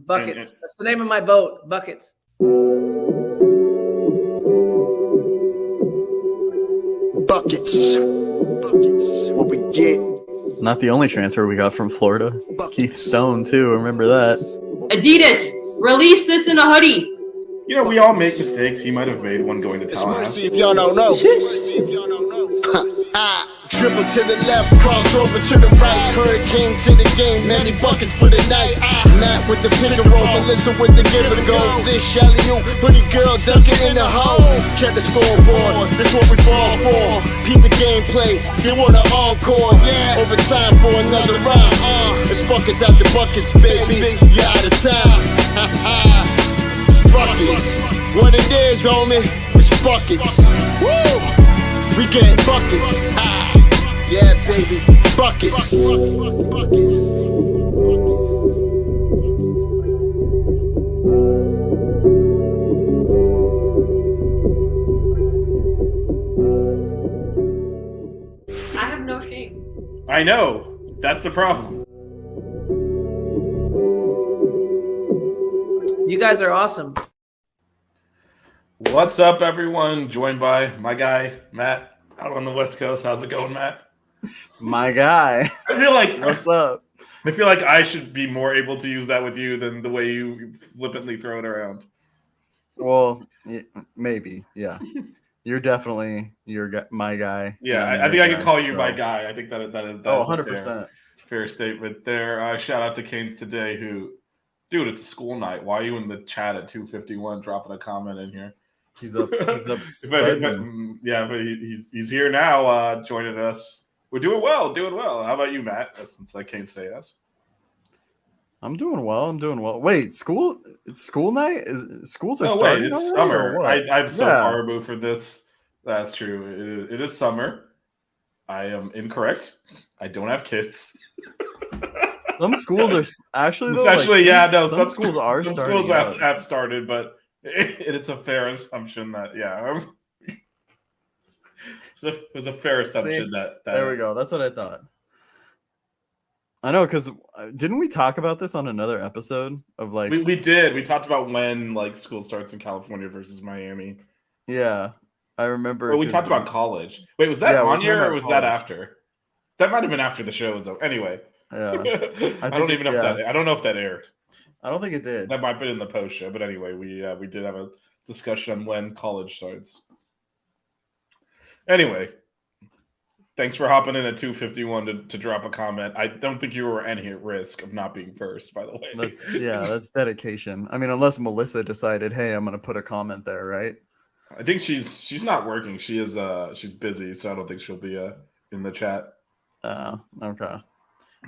Buckets. That's the name of my boat. Buckets. Buckets. What we get. Not the only transfer we got from Florida. Keith Stone, too. Remember that. Adidas, release this in a hoodie. You know, we all make mistakes. He might have made one going to It's Tallahassee. mercy if y'all don't know. Dribble to the left, cross over to the right. Hurricane to the game, many buckets for the night. Matt with the pick and roll, Melissa with the give and go. This Shelly, you hoodie girl dunking in the hole. Check the scoreboard, this what we fall for. Peep the gameplay, they want an encore. Yeah, overtime for another round. It's buckets after buckets, baby. You're out of time. It's buckets. What it is, homie, it's buckets. Woo! We get buckets. Yeah, baby, buckets. I have no shame. I know. That's the problem. You guys are awesome. What's up, everyone? Joined by my guy, Matt, out on the West Coast. How's it going, Matt? My guy. I feel like What's up? I feel like I should be more able to use that with you than the way you flippantly throw it around. Well, maybe. Yeah. You're definitely my guy. Yeah, I think I can call you my guy. I think that is 100%. Fair statement there. Shout out to Canes today who, dude, it's a school night. Why are you in the chat at 2:51 dropping a comment in here? He's up. but he's here now, joining us. We're doing well. How about you, Matt? Since I can't say us. I'm doing well. Wait, it's school night? Schools are starting? It's already, summer. I'm so Yeah. far removed for this. That's true. It is summer. I am incorrect. I don't have kids. Some schools are actually though, some schools are some starting. Schools have started, but it's a fair assumption that it's a fair assumption that there we go. That's what I thought. I know, because didn't we talk about this on another episode of like we did. We talked about when like school starts in California versus Miami. Yeah, I remember. Well, we talked about college. Wait, was that on here or was that after? That might have been after the show was over. Anyway. Yeah. I don't even know if that aired. I don't think it did. That might have been in the post show, but anyway, we did have a discussion on when college starts. Anyway, thanks for hopping in at 2:51 to drop a comment. I don't think you were any risk of not being first, by the way. That's dedication. I mean, unless Melissa decided, hey, I'm gonna put a comment there, right? I think she's not working. She's busy, so I don't think she'll be in the chat. Okay.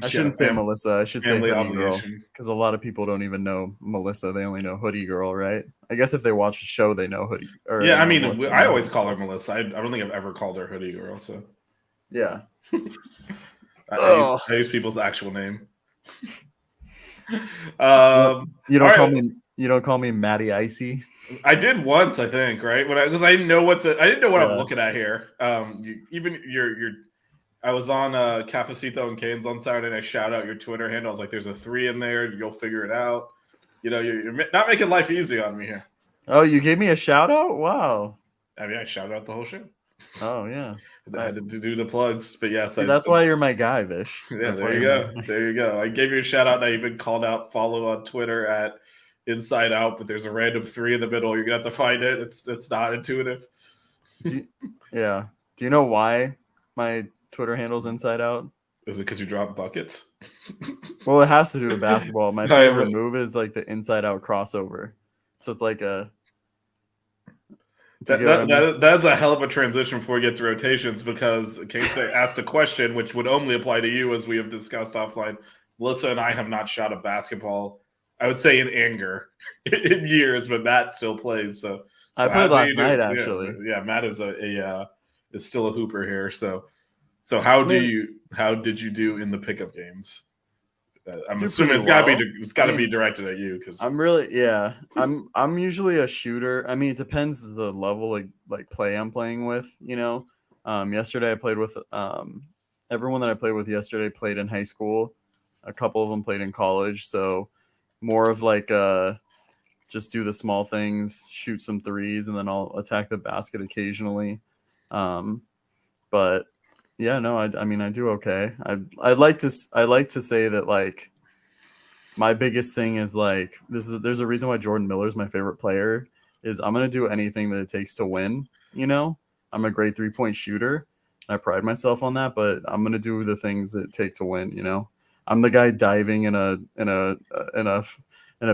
I shouldn't say Melissa. I should say Hoodie Girl, because a lot of people don't even know Melissa. They only know Hoodie Girl, right? I guess if they watch the show, they know Hoodie. I mean, I always call her Melissa. I don't think I've ever called her Hoodie Girl. So yeah, I use people's actual name. You don't call me Matty Icy. I did once, I think, right? Because I didn't know what I'm looking at here. I was on Cafecito and Canes on Saturday, and I shout out your Twitter handle. I was like, "There's a 3 in there. You'll figure it out." You know, you're not making life easy on me here. Oh, you gave me a shout out? Wow. I mean, I shouted out the whole show. Oh yeah, I had to do the plugs, but yes, that's why you're my guy, Vish. Yeah, there you go. There you go. I gave you a shout out. Now you've been called out. Follow on Twitter at Inside Out, but there's a random 3 in the middle. You're gonna have to find it. It's not intuitive. Do you know why my Twitter handle's Inside Out? Is it because you drop buckets? Well, it has to do with basketball. My favorite move is like the inside out crossover. So it's like a that's a hell of a transition before we get to rotations, because Casey asked a question which would only apply to you, as we have discussed offline. Melissa and I have not shot a basketball, I would say, in anger in years, but Matt still plays. So I played last night, actually. Yeah, Matt is is still a hooper here. So how did you do in the pickup games? I'm assuming it's got to be directed at you, because I'm usually a shooter. I mean, it depends the level of like play I'm playing with. You know, yesterday I played with everyone that I played with yesterday played in high school. A couple of them played in college, so more of like just do the small things, shoot some threes, and then I'll attack the basket occasionally. But yeah, no, I mean I do okay. I like to say that like my biggest thing is like there's a reason why Jordan Miller is my favorite player. Is I'm gonna do anything that it takes to win. You know, I'm a great 3-point shooter. I pride myself on that, but I'm gonna do the things that take to win. You know, I'm the guy diving in a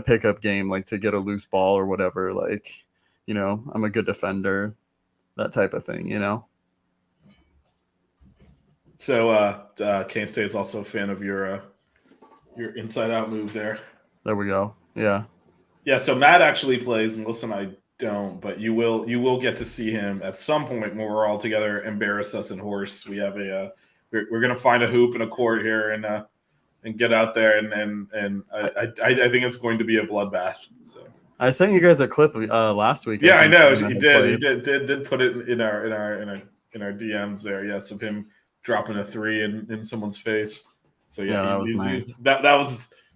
pickup game, like to get a loose ball or whatever. Like, you know, I'm a good defender, that type of thing. You know. So Kane State is also a fan of your inside out move there. There we go. Yeah. Yeah. So Matt actually plays, Melissa and I don't, but you will get to see him at some point when we're all together. Embarrass us in horse. We have we're gonna find a hoop and a court here and get out there and I think it's going to be a bloodbath. So I sent you guys a clip last week. Yeah, I know you did. You did put it in our DMs there. Yes, of him dropping a 3 in someone's face. So yeah, that was nice. That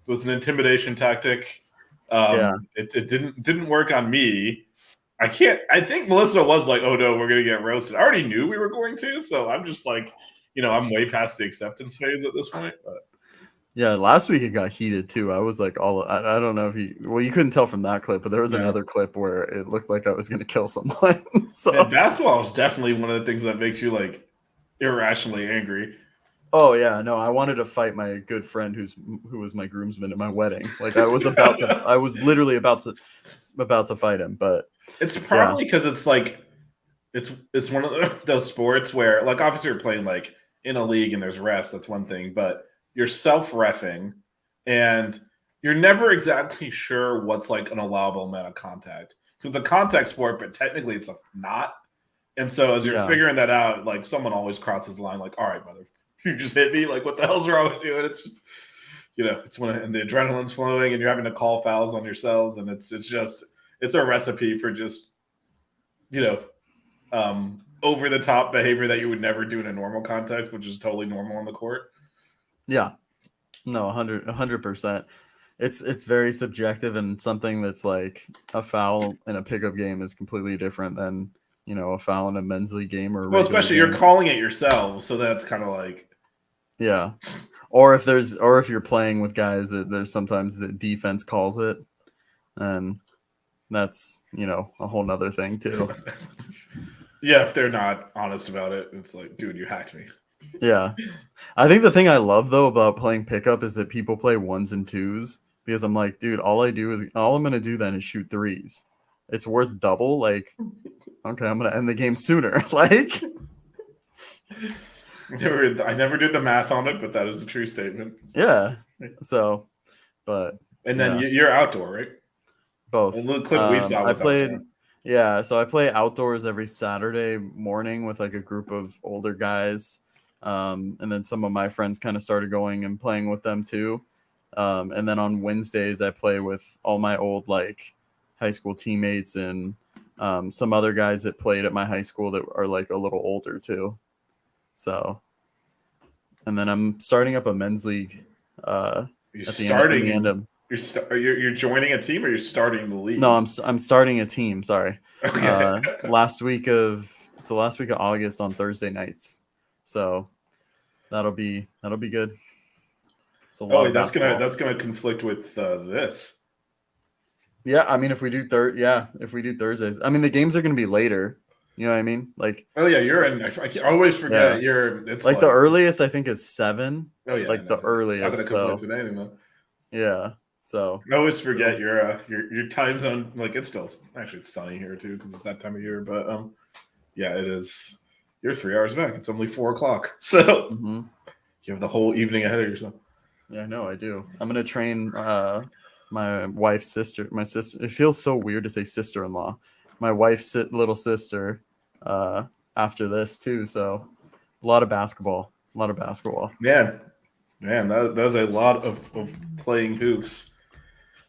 was an intimidation tactic. It didn't work on me. I think Melissa was like, "Oh no, we're gonna get roasted." I already knew we were going to, so I'm just like, I'm way past the acceptance phase at this point. But yeah, last week it got heated too. I was like, I don't know if you couldn't tell from that clip, but there was another clip where it looked like I was gonna kill someone. So and basketball is definitely one of the things that makes you like irrationally angry. Oh yeah, no, I wanted to fight my good friend who was my groomsman at my wedding. Like I was literally about to fight him, but it's probably because it's like it's one of those sports where like obviously you're playing like in a league and there's refs, that's one thing, but you're self-reffing and you're never exactly sure what's like an allowable amount of contact. Because it's a contact sport, but technically it's not. And so as you're figuring that out, like someone always crosses the line like, all right, mother, you just hit me. Like, what the hell's wrong with you? And it's just, it's when the adrenaline's flowing and you're having to call fouls on yourselves. And it's a recipe for just, over the top behavior that you would never do in a normal context, which is totally normal on the court. Yeah. No, 100%. It's very subjective, and something that's like a foul in a pickup game is completely different than, a foul in a men's league game or especially game. You're calling it yourself, so that's kind of like or if you're playing with guys that there's sometimes the defense calls it, and that's a whole nother thing too. Yeah, if they're not honest about it, it's like, dude, you hacked me. Yeah, I think the thing I love though about playing pickup is that people play 1s and 2s, because I'm like, dude, all I'm gonna do then is shoot 3s. It's worth double. Like, okay, I'm gonna end the game sooner. Like, I never did the math on it, but that is a true statement. Yeah. So, but and then you're outdoor, right? Both. The clip we saw was outdoor. Yeah, so I play outdoors every Saturday morning with like a group of older guys. And then some of my friends kind of started going and playing with them too. And then on Wednesdays I play with all my old like high school teammates and some other guys that played at my high school that are like a little older too. So, and then I'm starting up a men's league. You're joining a team, or you're starting the league? No, I'm starting a team. Sorry. Okay. It's the last week of August on Thursday nights. So that'll be good. That's gonna conflict with this. Yeah, I mean, if we do Thursdays, I mean, the games are gonna be later. You know what I mean? Like, oh yeah, you're in. I always forget it's like the earliest I think is 7. Oh yeah, like the earliest. Not gonna conflict with anything, yeah. So I always forget your time zone. Like it's sunny here too because it's that time of year. But yeah, it is. You're 3 hours back. It's only 4:00, so you have the whole evening ahead of yourself. Yeah, no, I do. I'm gonna train my wife's sister. My sister. It feels so weird to say sister-in-law. My wife's little sister. After this too. So a lot of basketball. Man, that's a lot of playing hoops.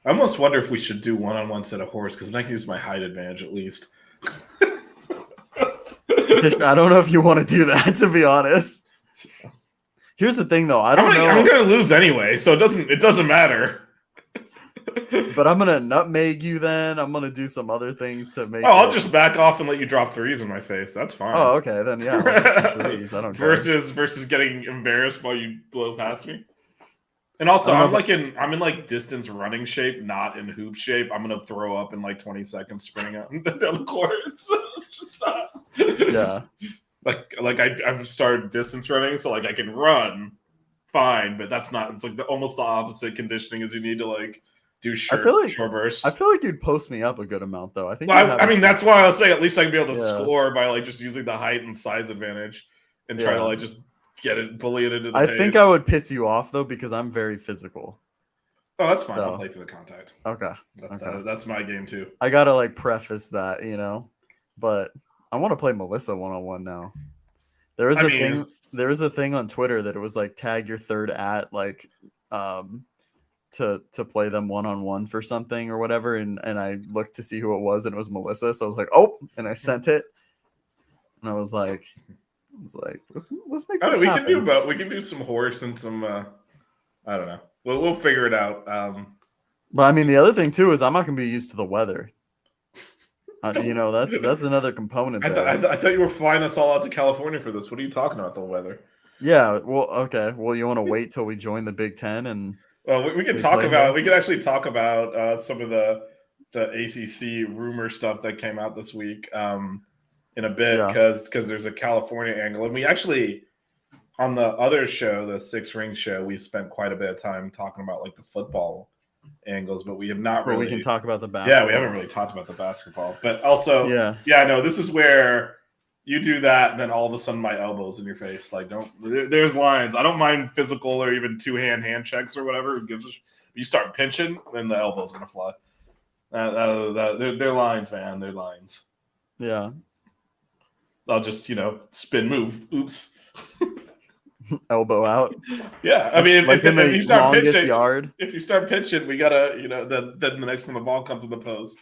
I almost wonder if we should do one-on-one instead of horse, because then I can use my height advantage at least. I don't know if you want to do that, to be honest. Here's the thing, though. I don't know. I'm going to lose anyway, so it doesn't matter. But I'm gonna nutmeg you. Then I'm gonna do some other things to make. Oh, I'll it- just back off and let you drop threes in my face. That's fine. Oh, okay. Then yeah, I'll just do threes. I don't care. versus getting embarrassed while you blow past me. And also, I don't I'm in like distance running shape, not in hoop shape. I'm gonna throw up in like 20 seconds sprinting out down the court. So it's just not. Yeah. Like I've started distance running, so like I can run fine, but that's not. It's like almost the opposite conditioning is you need to like do short bursts. I feel like you'd post me up a good amount though. I think. Well, I mean, that's why I was saying at least I can be able to Yeah. score by like just using the height and size advantage and try to like just bully it into the I paint. think I would piss you off though because I'm very physical. Oh, that's fine. So. I'll play through the contact. Okay. That's my game too. I gotta like preface that, but I want to play Melissa 1-on-1 now. There was a thing on Twitter that it was like tag your third at like to play them 1-on-1 for something or whatever, and I looked to see who it was and it was Melissa, so I was like, oh, and I sent it, and I was like let's make this happen. Can do both. We can do some horse and some I don't know. We'll figure it out. But I mean, the other thing too is I'm not gonna be used to the weather. That's another component. I thought you were flying us all out to California for this. What are you talking about, the weather? Yeah, well, okay. Well, you want to wait till we join the Big Ten and? Well, we could talk about. We could actually talk about some of the ACC rumor stuff that came out this week in a bit because there's a California angle, and we actually on the other show, the Six Ring show, we spent quite a bit of time talking about like the football angles, but we have not really. We can talk about the basketball. Yeah, we haven't really talked about the basketball, but also, no, this is where you do that, and then all of a sudden my elbow's in your face. Like, there's lines. I don't mind physical or even hand checks or whatever. You start pinching, then the elbow's gonna fly. They're lines, man. They're lines. Yeah. I'll just spin move. Oops. Elbow out. Yeah, I mean, if you start pitching, yard. If you start pitching, we gotta, then the next time the ball comes in the post.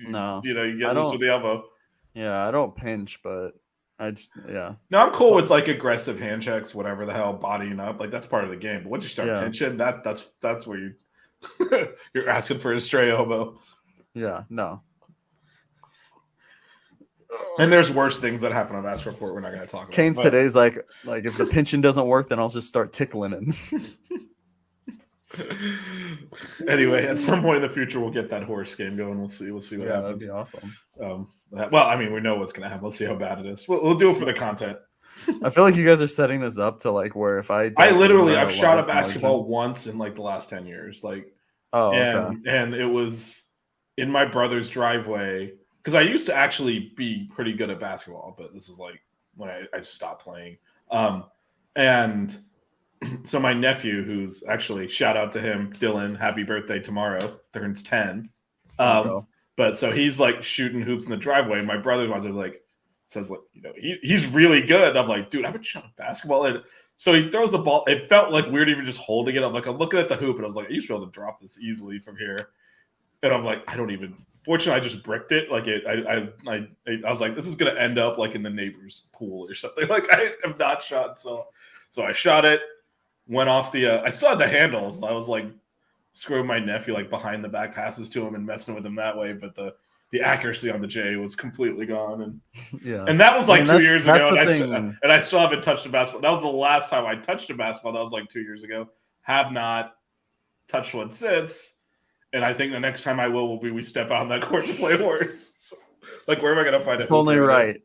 No, you get loose with the elbow. Yeah, I don't pinch, but No, I'm cool with like aggressive hand checks, whatever the hell, bodying up. Like that's part of the game. But once you start pinching, that's where you're asking for a stray elbow. Yeah, no. And there's worse things that happen on basketball court we're not going to talk about. Kane's today's like if the pinching doesn't work, then I'll just start tickling him. Anyway, at some point in the future, we'll get that horse game going. We'll see what happens. That'd be awesome. Well, I mean, we know what's going to happen. Let's see how bad it is. We'll do it for the content. I feel like you guys are setting this up to like where if I've shot a basketball once in like the last 10 years. Like, and it was in my brother's driveway. Because I used to actually be pretty good at basketball, but this is like when I stopped playing. And so my nephew, who's actually, shout out to him, Dylan, happy birthday tomorrow, turns 10. But so he's like shooting hoops in the driveway. And my brother says he's really good. I'm like, dude, I haven't shot a basketball. And so he throws the ball. It felt like weird even just holding it. I'm looking at the hoop and I was like, I used to be able to drop this easily from here. And I'm like, fortunately, I just bricked it. Like I was like, this is gonna end up like in the neighbor's pool or something. Like I have not shot, so I shot it, went off the. I still had the handles. I was like screwing my nephew like behind the back passes to him and messing with him that way. But the accuracy on the J was completely gone, and that was like 2 years ago. And I still haven't touched a basketball. That was the last time I touched a basketball. That was like 2 years ago. Have not touched one since. And I think the next time I will be we step out on that court to play horse. So, like, where am I going to find it? It's only right.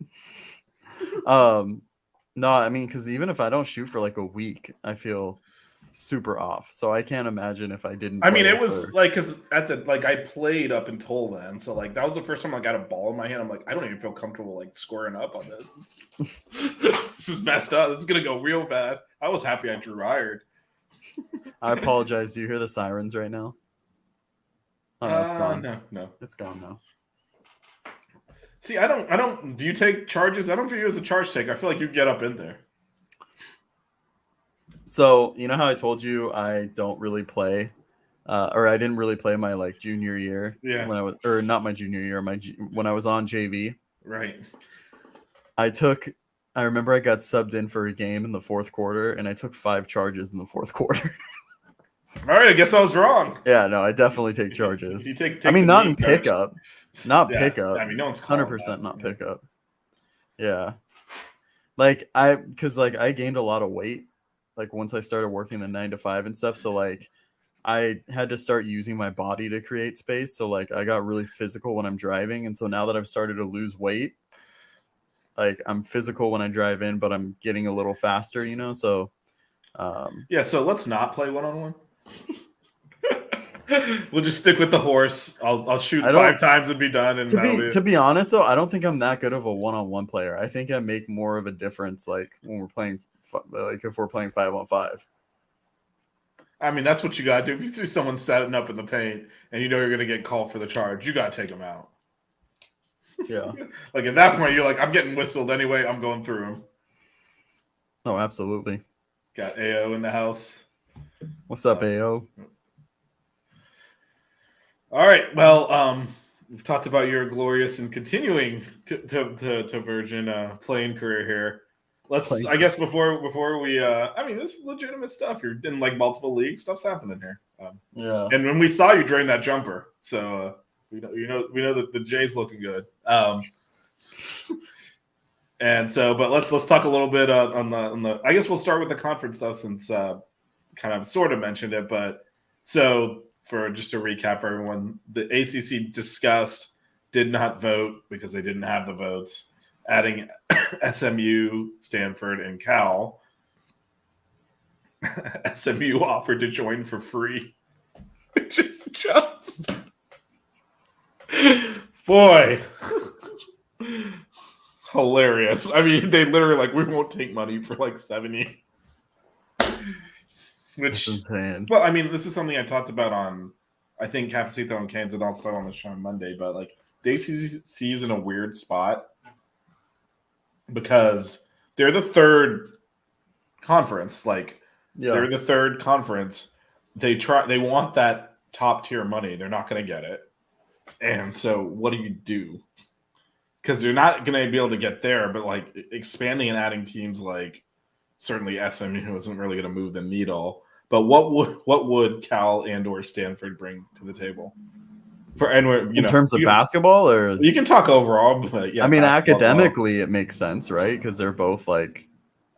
No, I mean, because even if I don't shoot for like a week, I feel super off. So I can't imagine if I didn't. I mean, it was like because I played up until then. So like that was the first time I got a ball in my hand. I'm like, I don't even feel comfortable like squaring up on this. This is messed up. This is gonna go real bad. I was happy I drew iron. I apologize. Do you hear the sirens right now? Oh, no, it's gone. No. It's gone now. See, I don't. Do you take charges? I don't view you as a charge take. I feel like you get up in there. So, you know how I told you I don't really play, or I didn't really play my like junior year. Yeah. Or not my junior year, when I was on JV. Right. I remember I got subbed in for a game in the fourth quarter, and I took 5 charges in the fourth quarter. All right, I guess I was wrong. Yeah, no, I definitely take charges. He takes I mean, a not in knee, coach. pickup. Not Yeah, pickup. I mean, no one's calling 100% that. not Yeah. pickup. Yeah. Because I gained a lot of weight, like once I started working the 9 to 5 and stuff. So like, I had to start using my body to create space. So like, I got really physical when I'm driving, and so now that I've started to lose weight, like I'm physical when I drive in, but I'm getting a little faster, you know. So, Yeah, so let's not play 1-on-1. We'll just stick with the horse. I'll shoot I don't- 5 times and be done. And to be honest though, I don't think I'm that good of a one-on-one player. I think I make more of a difference like when we're playing, like if we're playing 5-on-5. I mean, that's what you got to do. If you see someone setting up in the paint and you know you're going to get called for the charge, you got to take them out. Yeah. Like at that point, you're like, I'm getting whistled anyway. I'm going through them. Oh, absolutely. Got AO in the house. What's up, AO? All right. Well, we've talked about your glorious and continuing to Virgin playing career here. I guess before we, I mean, this is legitimate stuff. You're in like multiple leagues. Stuff's happening here. Yeah. And when we saw you during that jumper, so we know that the J's looking good. And so, but let's talk a little bit on the. I guess we'll start with the conference stuff since kind of sort of mentioned it. But so for just to recap for everyone, the ACC discussed, did not vote because they didn't have the votes, adding SMU, Stanford, and Cal. SMU offered to join for free, which is just boy. Hilarious. I mean, they literally like, we won't take money for like 7 years. Which That's insane. Well, I mean, this is something I talked about on, I think, Cafecito and Canes and also on the show on Monday, but like the ACC is in a weird spot because they're the third conference. Like, they're the third conference. They want that top tier money. They're not going to get it. And so what do? Because they're not going to be able to get there, but like expanding and adding teams like certainly SMU isn't really going to move the needle. But what would Cal and or Stanford bring to the table? In terms of basketball, or you can talk overall, but yeah, I mean academically it makes sense, right? Because they're both like,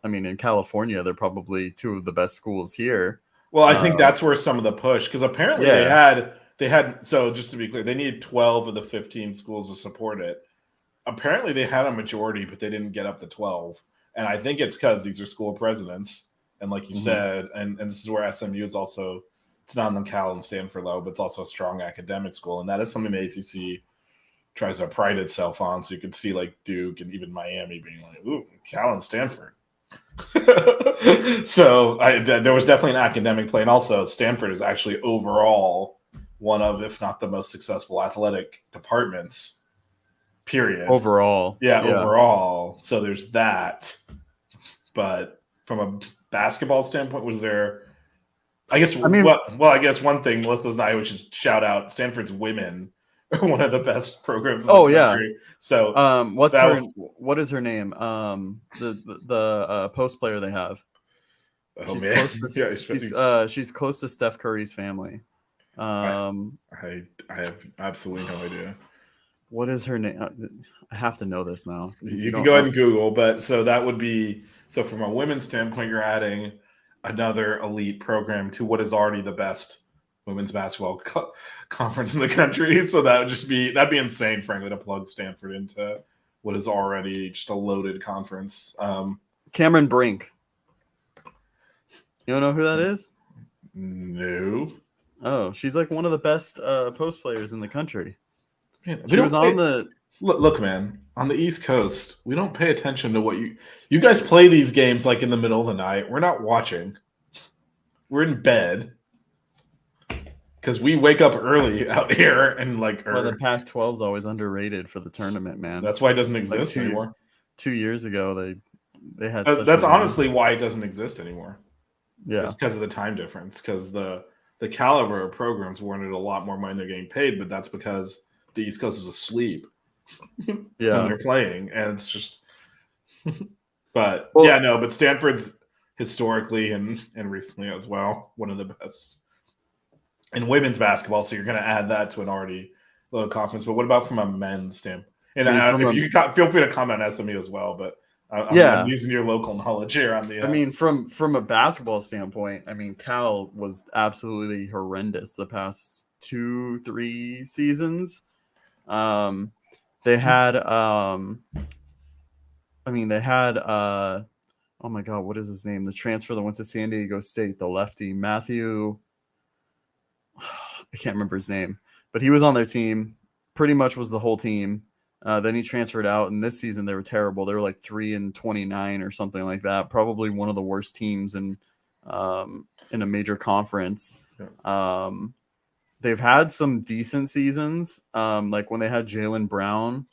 I mean, in California they're probably two of the best schools here. Well, I think that's where some of the push, because apparently they had. So just to be clear, they needed 12 of the 15 schools to support it. Apparently they had a majority, but they didn't get up to 12. And I think it's because these are school presidents. And like you said, and this is where SMU is also, it's not on the Cal and Stanford level, but it's also a strong academic school. And that is something the ACC tries to pride itself on. So you could see like Duke and even Miami being like, ooh, Cal and Stanford. So there was definitely an academic play. And also Stanford is actually overall one of, if not the most successful athletic departments. Period. Overall. Yeah, overall. So there's that. But from a basketball standpoint, was there, I guess, I guess one thing Melissa's and I should shout out, Stanford's women are one of the best programs in the country. So what is her name? The post player they have. Oh, she's man. Close to, she's close to Steph Curry's family. I have absolutely no idea. What is her name? I have to know this now. You can go ahead and Google, but so that would be, so from a women's standpoint, you're adding another elite program to what is already the best women's basketball conference in the country. So that'd be insane, frankly, to plug Stanford into what is already just a loaded conference. Cameron Brink. You don't know who that is? No. Oh, she's like one of the best post players in the country. Man, she was on the look, man. On the East Coast, we don't pay attention to what you guys play these games like in the middle of the night. We're not watching. We're in bed because we wake up early out here and like. Well, the Pac-12 is always underrated for the tournament, man. That's why it doesn't exist anymore. 2 years ago, they had. That's honestly why it doesn't exist anymore. Yeah, it's because of the time difference. Because the caliber of programs warranted a lot more money they're getting paid, but that's because the East Coast is asleep. When they're playing, and it's just. But but Stanford's historically and recently as well one of the best in women's basketball, so you're going to add that to an already low conference. But what about from a men's standpoint? And if you feel free to comment on SMU as well, but I'm using your local knowledge here on the. I mean, from a basketball standpoint, I mean, Cal was absolutely horrendous the past 2-3 seasons. They had oh my God, what is his name? The transfer that went to San Diego State, the lefty, Matthew. I can't remember his name, but he was on their team. Pretty much was the whole team. Then he transferred out, and this season they were terrible. They were like 3-29 or something like that. Probably one of the worst teams in a major conference. Yeah. They've had some decent seasons. Like when they had Jaylen Brown,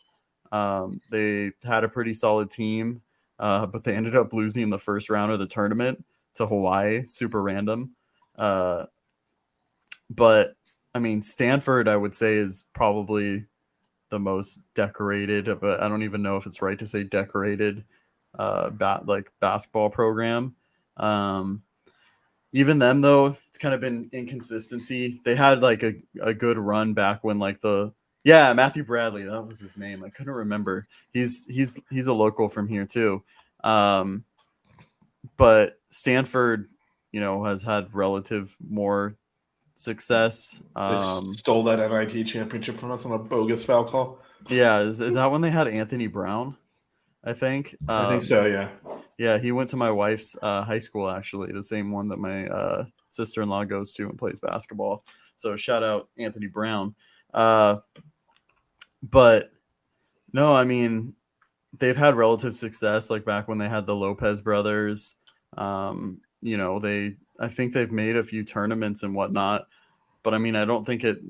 they had a pretty solid team, but they ended up losing in the first round of the tournament to Hawaii. Super random. But I mean, Stanford, I would say, is probably the most decorated, but I don't even know if it's right to say decorated basketball program. Even them though, it's kind of been inconsistency. They had like a good run back when like Matthew Bradley, that was his name. I couldn't remember. He's a local from here too. But Stanford, has had relative more success. They stole that NIT championship from us on a bogus foul call. Yeah, is that when they had Anthony Brown? I think. I think so. Yeah. Yeah, he went to my wife's high school, actually, the same one that my sister-in-law goes to and plays basketball. So shout out Anthony Brown. But no, I mean, they've had relative success, like back when they had the Lopez brothers. I think they've made a few tournaments and whatnot, but I mean, I don't think it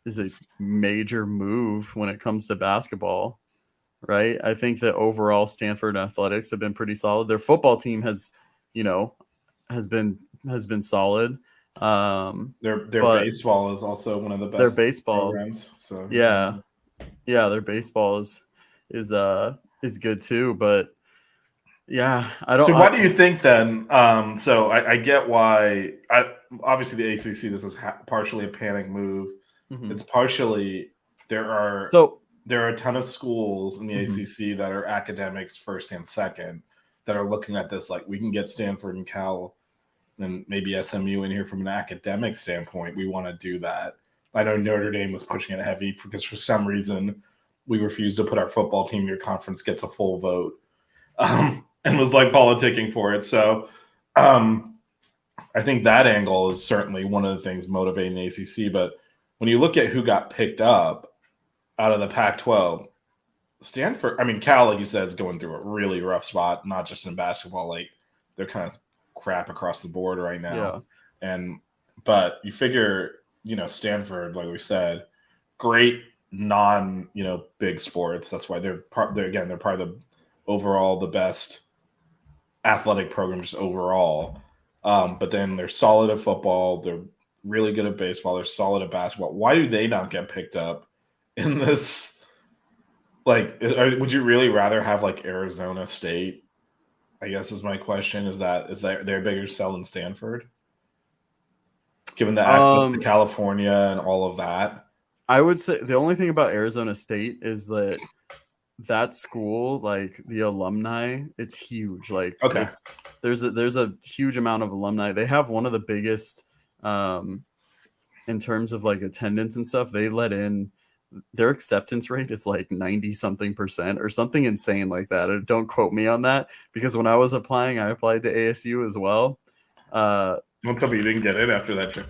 is a major move when it comes to basketball, right? I think that overall Stanford athletics have been pretty solid. Their football team has been solid. Their baseball is also one of the best. Their baseball programs. So yeah, their baseball is good too, but. Yeah, I don't. So why do you think then? So I get why. Obviously the ACC. This is partially a panic move. Mm-hmm. It's partially there are a ton of schools in the ACC that are academics first and second that are looking at this like we can get Stanford and Cal and maybe SMU in here from an academic standpoint. We want to do that. I know Notre Dame was pushing it heavy because for some reason we refused to put our football team in your conference gets a full vote. And was like politicking for it. So I think that angle is certainly one of the things motivating the ACC. But when you look at who got picked up out of the Pac-12, Stanford, I mean, Cal, like you said, is going through a really rough spot, not just in basketball. Like they're kind of crap across the board right now. Yeah. But you figure, Stanford, like we said, great big sports. That's why they're probably the best athletic program just overall. But then they're solid at football. They're really good at baseball. They're solid at basketball. Why do they not get picked up in this? Like, would you really rather have like Arizona State? I guess is my question. Is that they're bigger sell than Stanford? Given the access to California and all of that? I would say the only thing about Arizona State is that school, like the alumni, it's huge. Like, okay, there's a huge amount of alumni. They have one of the biggest, in terms of like attendance and stuff. They let in their acceptance rate is like 90-something% or something insane like that. Don't quote me on that because when I was applying, I applied to ASU as well. Don't tell me you didn't get in after that trip.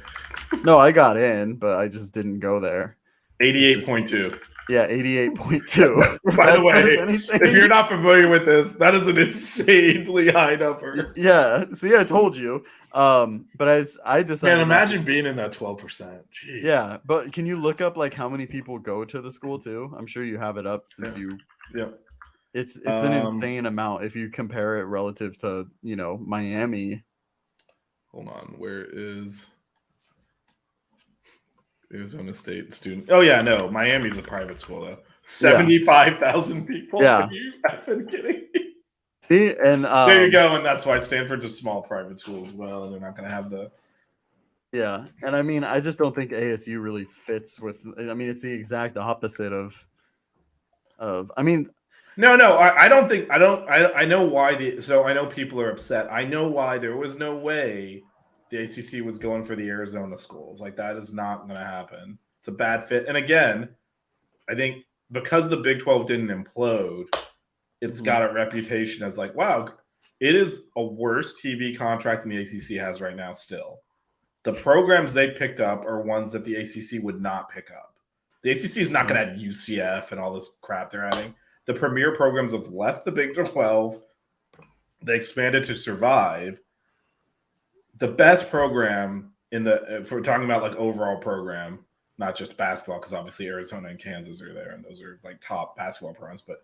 No, I got in, but I just didn't go there. 88.2. Yeah, 88.2. By the way, if you're not familiar with this, that is an insanely high number. Yeah, see, I told you. But I decided. Man, imagine being in that 12%. Jeez. Yeah, but can you look up like how many people go to the school too? I'm sure you have it up since you. Yeah. It's an insane amount if you compare it relative to Miami. Hold on, where is Arizona State student? Oh yeah, no, Miami's a private school though. 75,000 people. Yeah. Are you effing kidding me? See, and there you go, and that's why Stanford's a small private school as well. They're not going to have the Yeah, and I mean, I just don't think ASU really fits with. I mean, it's the exact opposite of. I mean, No, I don't think I know why I know people are upset. I know why there was no way the ACC was going for the Arizona schools. Like that is not going to happen. It's a bad fit. And again, I think because the Big 12 didn't implode, it's got a reputation as like, wow, it is a worse TV contract than the ACC has right now still. The programs they picked up are ones that the ACC would not pick up. The ACC is not going to add UCF and all this crap they're adding. The premier programs have left the Big 12. They expanded to survive. The best program if we're talking about like overall program, not just basketball, because obviously Arizona and Kansas are there, and those are like top basketball programs. But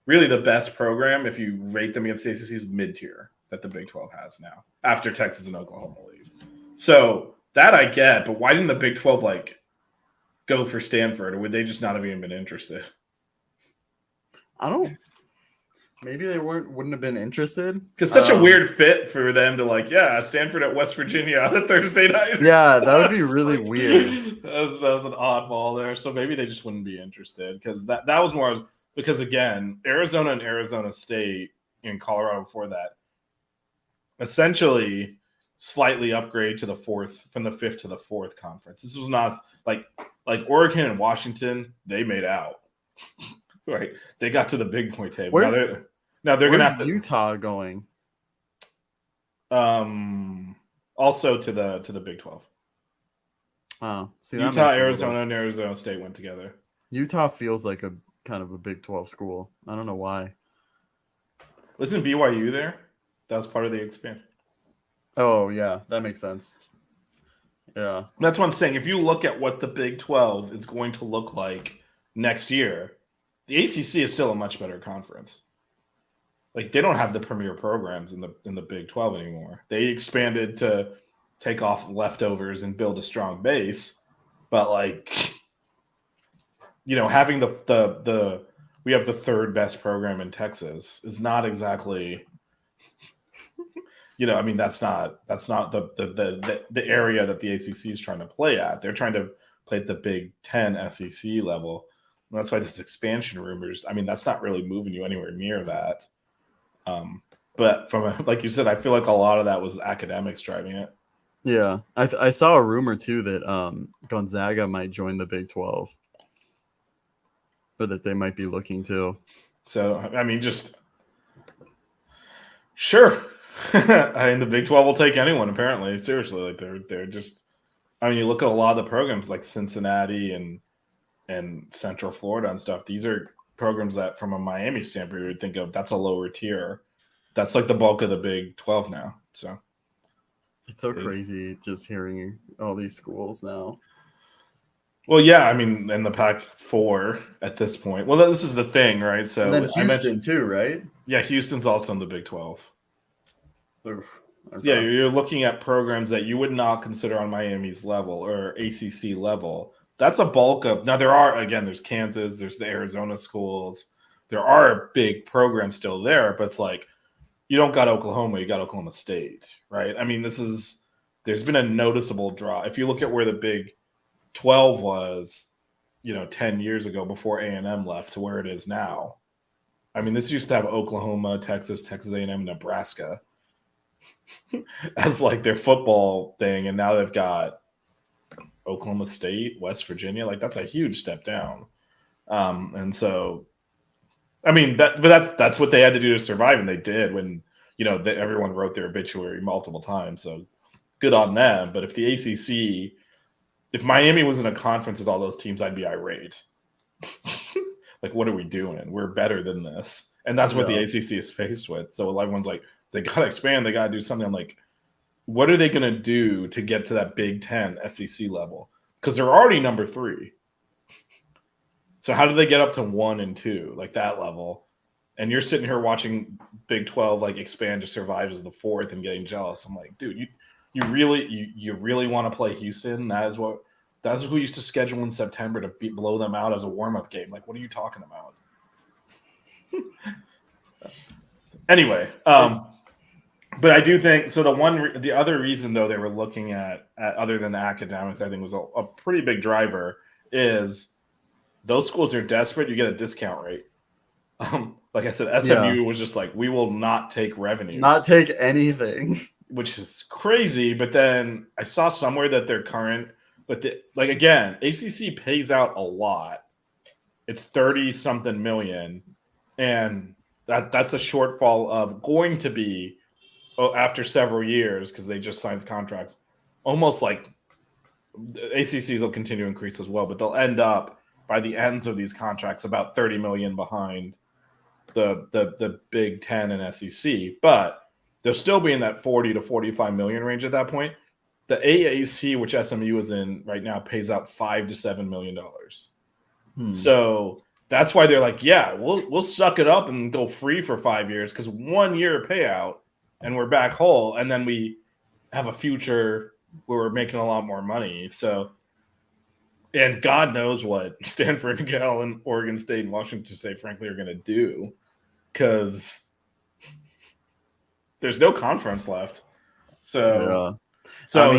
really, the best program, if you rate them against the ACC, is mid-tier that the Big 12 has now, after Texas and Oklahoma leave. So that I get, but why didn't the Big 12 like go for Stanford, or would they just not have even been interested? I don't. Maybe they wouldn't have been interested. Because such a weird fit for them to like, yeah, Stanford at West Virginia on a Thursday night. Yeah, that would be really weird. That was an oddball there. So maybe they just wouldn't be interested because that was more because again, Arizona and Arizona State in Colorado before that essentially slightly upgrade to the fourth from the fifth to the fourth conference. This was not like Oregon and Washington, they made out. Right. They got to the big point table. Now they're gonna have to Utah going. Also to the Big 12. Oh, see, Utah, Arizona, and Arizona State went together. Utah feels like a kind of a Big 12 school. I don't know why. Wasn't BYU there? That was part of the expansion. Oh yeah, that makes sense. Yeah, that's what I'm saying. If you look at what the Big 12 is going to look like next year, the ACC is still a much better conference. Like they don't have the premier programs in the Big 12 anymore. They expanded to take off leftovers and build a strong base, but like having the we have the third best program in Texas is not exactly I mean that's not the area that the ACC is trying to play at. They're trying to play at the Big 10 SEC level. And that's why this expansion rumors, I mean, that's not really moving you anywhere near that. But like you said, I feel like a lot of that was academics driving it. Yeah, I saw a rumor too that Gonzaga might join the Big 12, or that they might be looking to. So I mean, just sure. I mean, the Big 12 will take anyone. Apparently, seriously, like they're just. I mean, you look at a lot of the programs like Cincinnati and Central Florida and stuff. These are programs that, from a Miami standpoint, you would think of that's a lower tier. That's like the bulk of the Big 12 now. So it's so crazy just hearing all these schools now. Well, yeah, I mean, in the Pac-4 at this point. Well, this is the thing, right? So and then Houston too, right? Yeah, Houston's also in the Big 12. Oof, okay. Yeah, you're looking at programs that you would not consider on Miami's level or ACC level. That's a bulk of. Now, there's Kansas, there's the Arizona schools. There are big programs still there, but it's like you don't got Oklahoma, you got Oklahoma State, right? I mean, there's been a noticeable draw. If you look at where the Big 12 was, 10 years ago before A&M left to where it is now. I mean, this used to have Oklahoma, Texas A&M, Nebraska as like their football thing, and now they've got Oklahoma State, West Virginia. Like that's a huge step down. And so, I mean, that's what they had to do to survive, and they did when everyone wrote their obituary multiple times. So good on them. But if the ACC, if Miami was in a conference with all those teams, I'd be irate. Like, what are we doing? We're better than this, and that's what the ACC is faced with. So everyone's like, they gotta expand, they gotta do something. I'm like, what are they gonna do to get to that Big 10 SEC level? Because they're already number 3. So how do they get up to 1 and 2, like that level? And you're sitting here watching Big 12 like expand to survive as the 4th and getting jealous. I'm like, dude, you really want to play Houston? That's what we used to schedule in September to blow them out as a warm-up game. Like, what are you talking about? Anyway, But I do think so. The other reason though they were looking at other than the academics, I think was a pretty big driver is those schools are desperate. You get a discount rate. Like I said, SMU was just like, we will not take revenue, Not take anything, which is crazy. But then I saw somewhere that their current, like again, ACC pays out a lot. It's 30 something million, and that's a shortfall of going to be after several years because they just signed contracts. Almost like the ACCs will continue to increase as well, but they'll end up by the ends of these contracts about 30 million behind the Big Ten and SEC, but they'll still be in that 40 to 45 million range at that point. The AAC, which SMU is in right now, pays out $5 to $7 million. So that's why they're like, yeah, we'll suck it up and go free for 5 years because 1 year payout and we're back whole, and then we have a future where we're making a lot more money. So, and God knows what Stanford and Cal and Oregon State and Washington State, frankly, are going to do because there's no conference left. So, so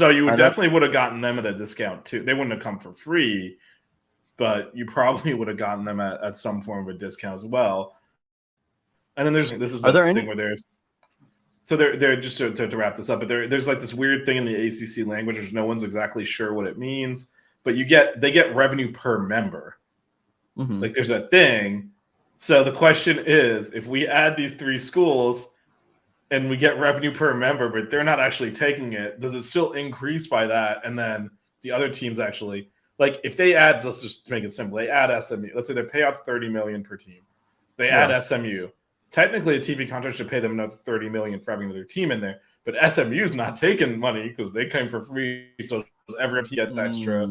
you definitely would have gotten them at a discount too. They wouldn't have come for free, but you probably would have gotten them at some form of a discount as well. And then this is the thing where there's so they're just to wrap this up, but there's like this weird thing in the ACC language, which no one's exactly sure what it means. But they get revenue per member. Like there's a thing. So the question is, if we add these 3 schools and we get revenue per member, but they're not actually taking it, does it still increase by that? And then the other teams actually, like if they add, let's just make it simple, they add SMU. Let's say their payout's $30 million per team. They add SMU. Technically, a TV contract should pay them another $30 million for having their team in there. But SMU's not taking money because they came for free. So does everyone get extra?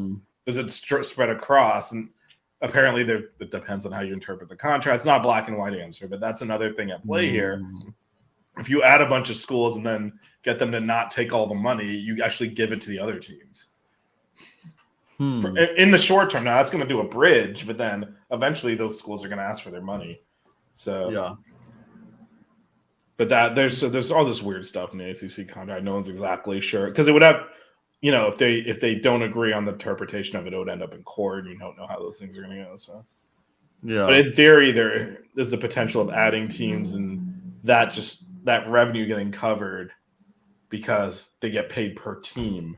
Does it spread across? And apparently, it depends on how you interpret the contract. It's not black and white answer, but that's another thing at play here. If you add a bunch of schools and then get them to not take all the money, you actually give it to the other teams. In the short term, now that's going to do a bridge, but then eventually those schools are going to ask for their money. So yeah. But there's all this weird stuff in the ACC contract. No one's exactly sure because it would have, if they don't agree on the interpretation of it, it would end up in court. You don't know how those things are going to go. So yeah. But in theory, there is the potential of adding teams and that revenue getting covered because they get paid per team,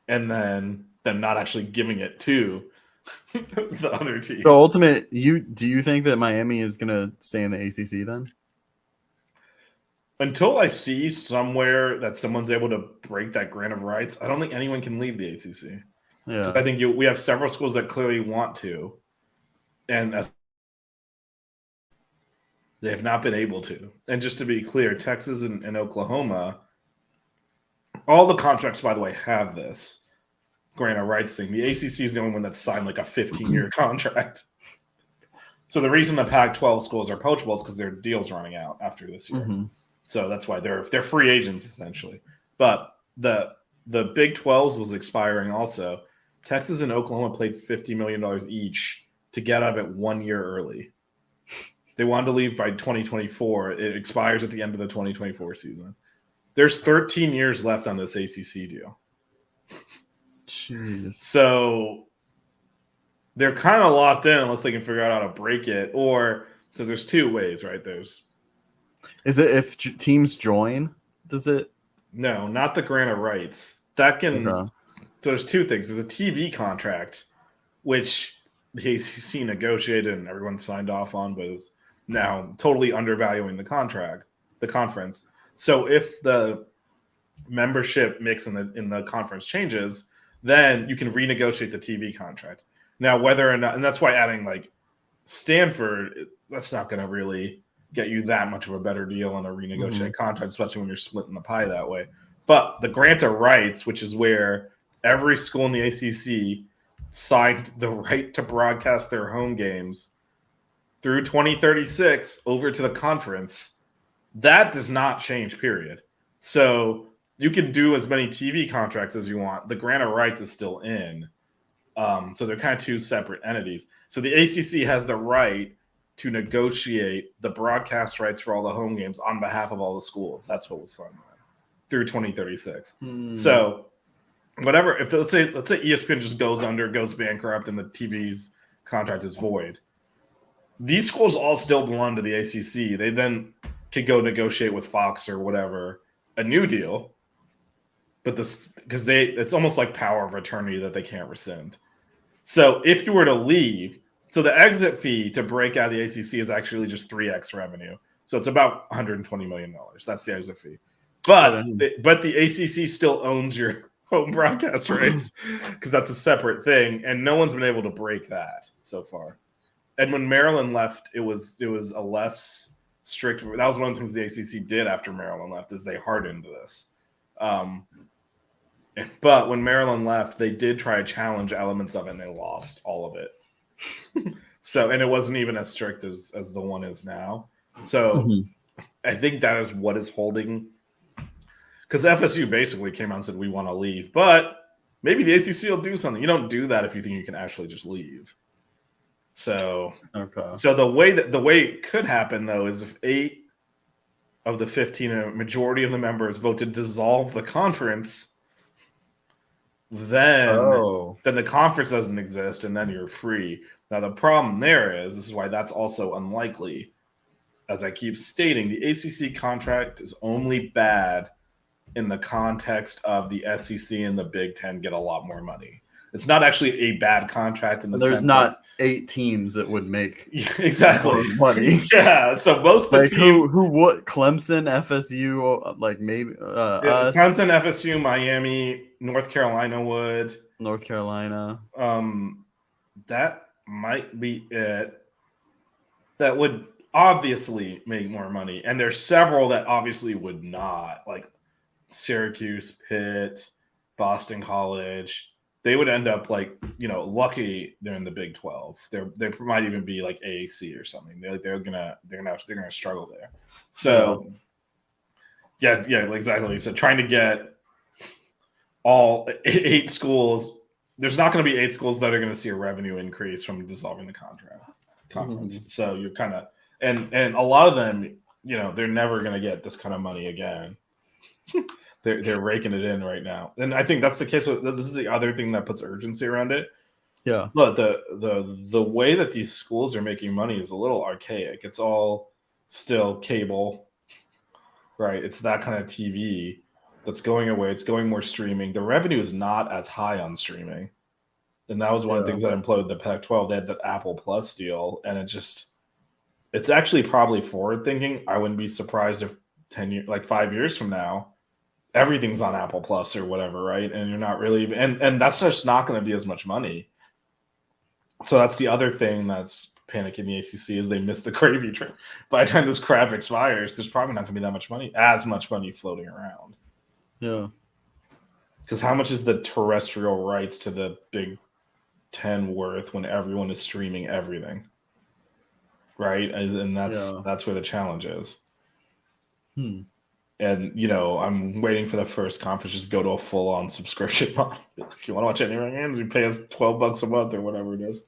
and then them not actually giving it to the other team. So do you think that Miami is going to stay in the ACC then? Until I see somewhere that someone's able to break that grant of rights, I don't think anyone can leave the ACC. Yeah, I think we have several schools that clearly want to, and they have not been able to. And just to be clear, Texas and Oklahoma, all the contracts, by the way, have this grant of rights thing. The ACC is the only one that's signed like a 15-year contract. So the reason the Pac-12 schools are poachable is because their deal's running out after this year. So that's why they're free agents essentially. But the Big 12s was expiring also. Texas and Oklahoma played $50 million each to get out of it 1 year early. They wanted to leave by 2024. It expires at the end of the 2024 season. There's 13 years left on this ACC deal. Jeez. So they're kind of locked in unless they can figure out how to break it. So there's 2 ways, right? Is it if teams join? Does it? No, not the grant of rights. That can. Okay. So there's 2 things. There's a TV contract, which the ACC negotiated and everyone signed off on, but is now totally undervaluing the conference. So if the membership mix in the conference changes, then you can renegotiate the TV contract. Now, whether or not, and that's why adding like Stanford, that's not going to really get you that much of a better deal on a renegotiated contract, especially when you're splitting the pie that way. But the grant of rights, which is where every school in the ACC signed the right to broadcast their home games through 2036 over to the conference, that does not change, period. So you can do as many TV contracts as you want. The grant of rights is still in. So they're kind of 2 separate entities. So the ACC has the right to negotiate the broadcast rights for all the home games on behalf of all the schools. That's what was signed through 2036. So whatever, if let's say ESPN just goes bankrupt, and the TV's contract is void, these schools all still belong to the ACC. They then could go negotiate with Fox or whatever a new deal, but because it's almost like power of attorney that they can't rescind. So if you were to leave, so the exit fee to break out of the ACC is actually just 3x revenue. So it's about $120 million. That's the exit fee. But the ACC still owns your home broadcast rights because that's a separate thing, and no one's been able to break that so far. And when Maryland left, it was a less strict. That was one of the things the ACC did after Maryland left, is they hardened this. But when Maryland left, they did try to challenge elements of it, and they lost all of it. So, and it wasn't even as strict as the one is now. So I think that is what is holding, because FSU basically came out and said, we want to leave, but maybe the ACC will do something. You don't do that if you think you can actually just leave. So, so the way it could happen, though, is if 8 of the 15, a majority of the members vote to dissolve the conference, then the conference doesn't exist, and then you're free. Now, the problem there is, this is why that's also unlikely. As I keep stating, the ACC contract is only bad in the context of the SEC and the Big Ten get a lot more money. It's not actually a bad contract in the sense there's not 8 teams that would make exactly money. Yeah, so most of the teams, what Clemson, FSU, like maybe us. Clemson, FSU, Miami, North Carolina would. North Carolina. That might be it. That would obviously make more money, and there's several that obviously would not, like Syracuse, Pitt, Boston College. They would end up lucky they're in the Big 12. They might even be like AAC or something. They're gonna struggle there. So yeah, exactly. You said trying to get all 8 schools. There's not going to be 8 schools that are going to see a revenue increase from dissolving the conference. So you're kind of and a lot of them, they're never going to get this kind of money again. They're raking it in right now, and I think that's the case. This is the other thing that puts urgency around it. Yeah, look, the way that these schools are making money is a little archaic. It's all still cable, right? It's that kind of TV that's going away. It's going more streaming. The revenue is not as high on streaming, and that was one of the things that imploded the Pac-12. They had the Apple Plus deal, and it's actually probably forward thinking. I wouldn't be surprised if 5 years from now, everything's on Apple Plus or whatever, right? And you're not really, and that's just not going to be as much money. So that's the other thing that's panicking the ACC, is they missed the gravy train. By the time this crap expires, there's probably not going to be that much money, floating around. Yeah. Because how much is the terrestrial rights to the Big Ten worth when everyone is streaming everything? Right? And that's where the challenge is. And, I'm waiting for the first conference just go to a full-on subscription model. If you want to watch any of our games, you pay us $12 a month or whatever it is.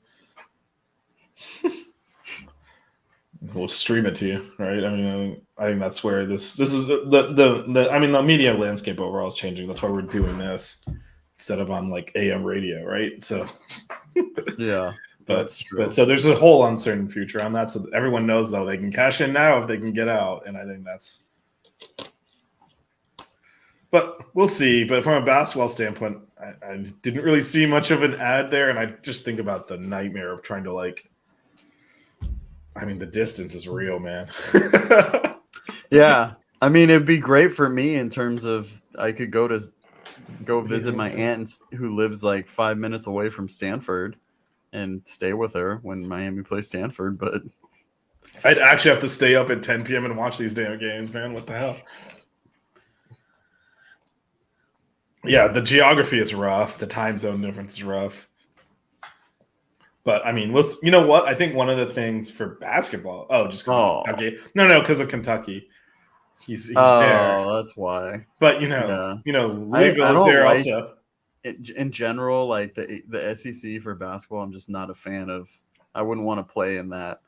We'll stream it to you, right? I mean, I think that's where this is the media landscape overall is changing. That's why we're doing this instead of on AM radio, right? So yeah, that's true. But so there's a whole uncertain future on that. So everyone knows, though, they can cash in now if they can get out, and I think that's. But we'll see. But from a basketball standpoint, I didn't really see much of an ad there, and I just think about the nightmare of trying to the distance is real, man. Yeah, it'd be great for me in terms of I could go visit my aunt who lives 5 minutes away from Stanford and stay with her when Miami plays Stanford. But I'd actually have to stay up at 10 p.m. and watch these damn games, man. What the hell? Yeah, the geography is rough. The time zone difference is rough. But, you know what? I think one of the things for basketball... just because of Kentucky. No, because of Kentucky. He's there. Oh, that's why. But, Louisville is there also. In general, the SEC for basketball, I'm just not a fan of. I wouldn't want to play in that.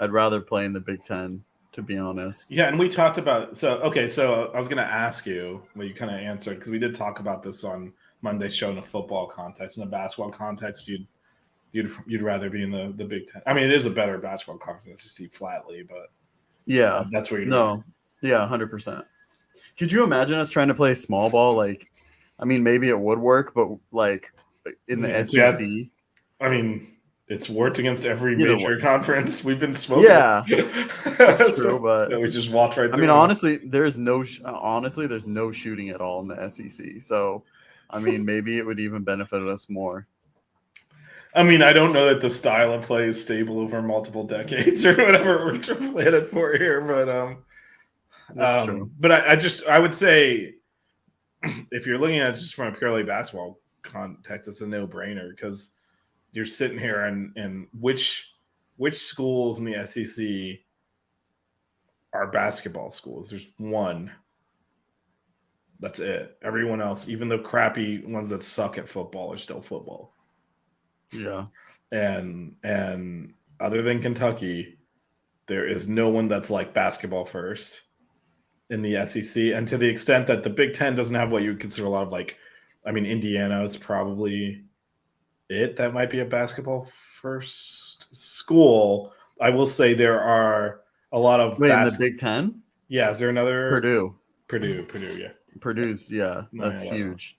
I'd rather play in the Big Ten, to be honest. Yeah, and we talked about so I was going to ask you, well, you kind of answered because we did talk about this on Monday's show in a football context. In a basketball context, you'd rather be in the Big Ten. I mean, it is a better basketball conference than SEC flatly, but Yeah, that's where you'd no, yeah, 100%. Could you imagine us trying to play small ball? Like, I mean, maybe it would work, but like in the SEC, I mean, it's worked against every Either major way. conference. We've been smoking. Yeah, that's true. But so we just walked right through. I mean, honestly, there's no shooting at all in the SEC. So, I mean, maybe it would even benefit us more. I mean, I don't know that the style of play is stable over multiple decades or whatever we're planning for here, but That's true. But I would say if you're looking at it just from a purely basketball context, it's a no-brainer because you're sitting here and which schools in the SEC are basketball schools? There's one. That's it. Everyone else, even the crappy ones that suck at football, are still football. Yeah. And other than Kentucky, there is no one that's like basketball first in the SEC. And to the extent that the Big Ten doesn't have what you would consider a lot of like, I mean, Indiana is probably it. That might be a basketball first school. I will say there are a lot of in the Big Ten? Yeah, is there another Purdue, yeah. Purdue's, that's huge.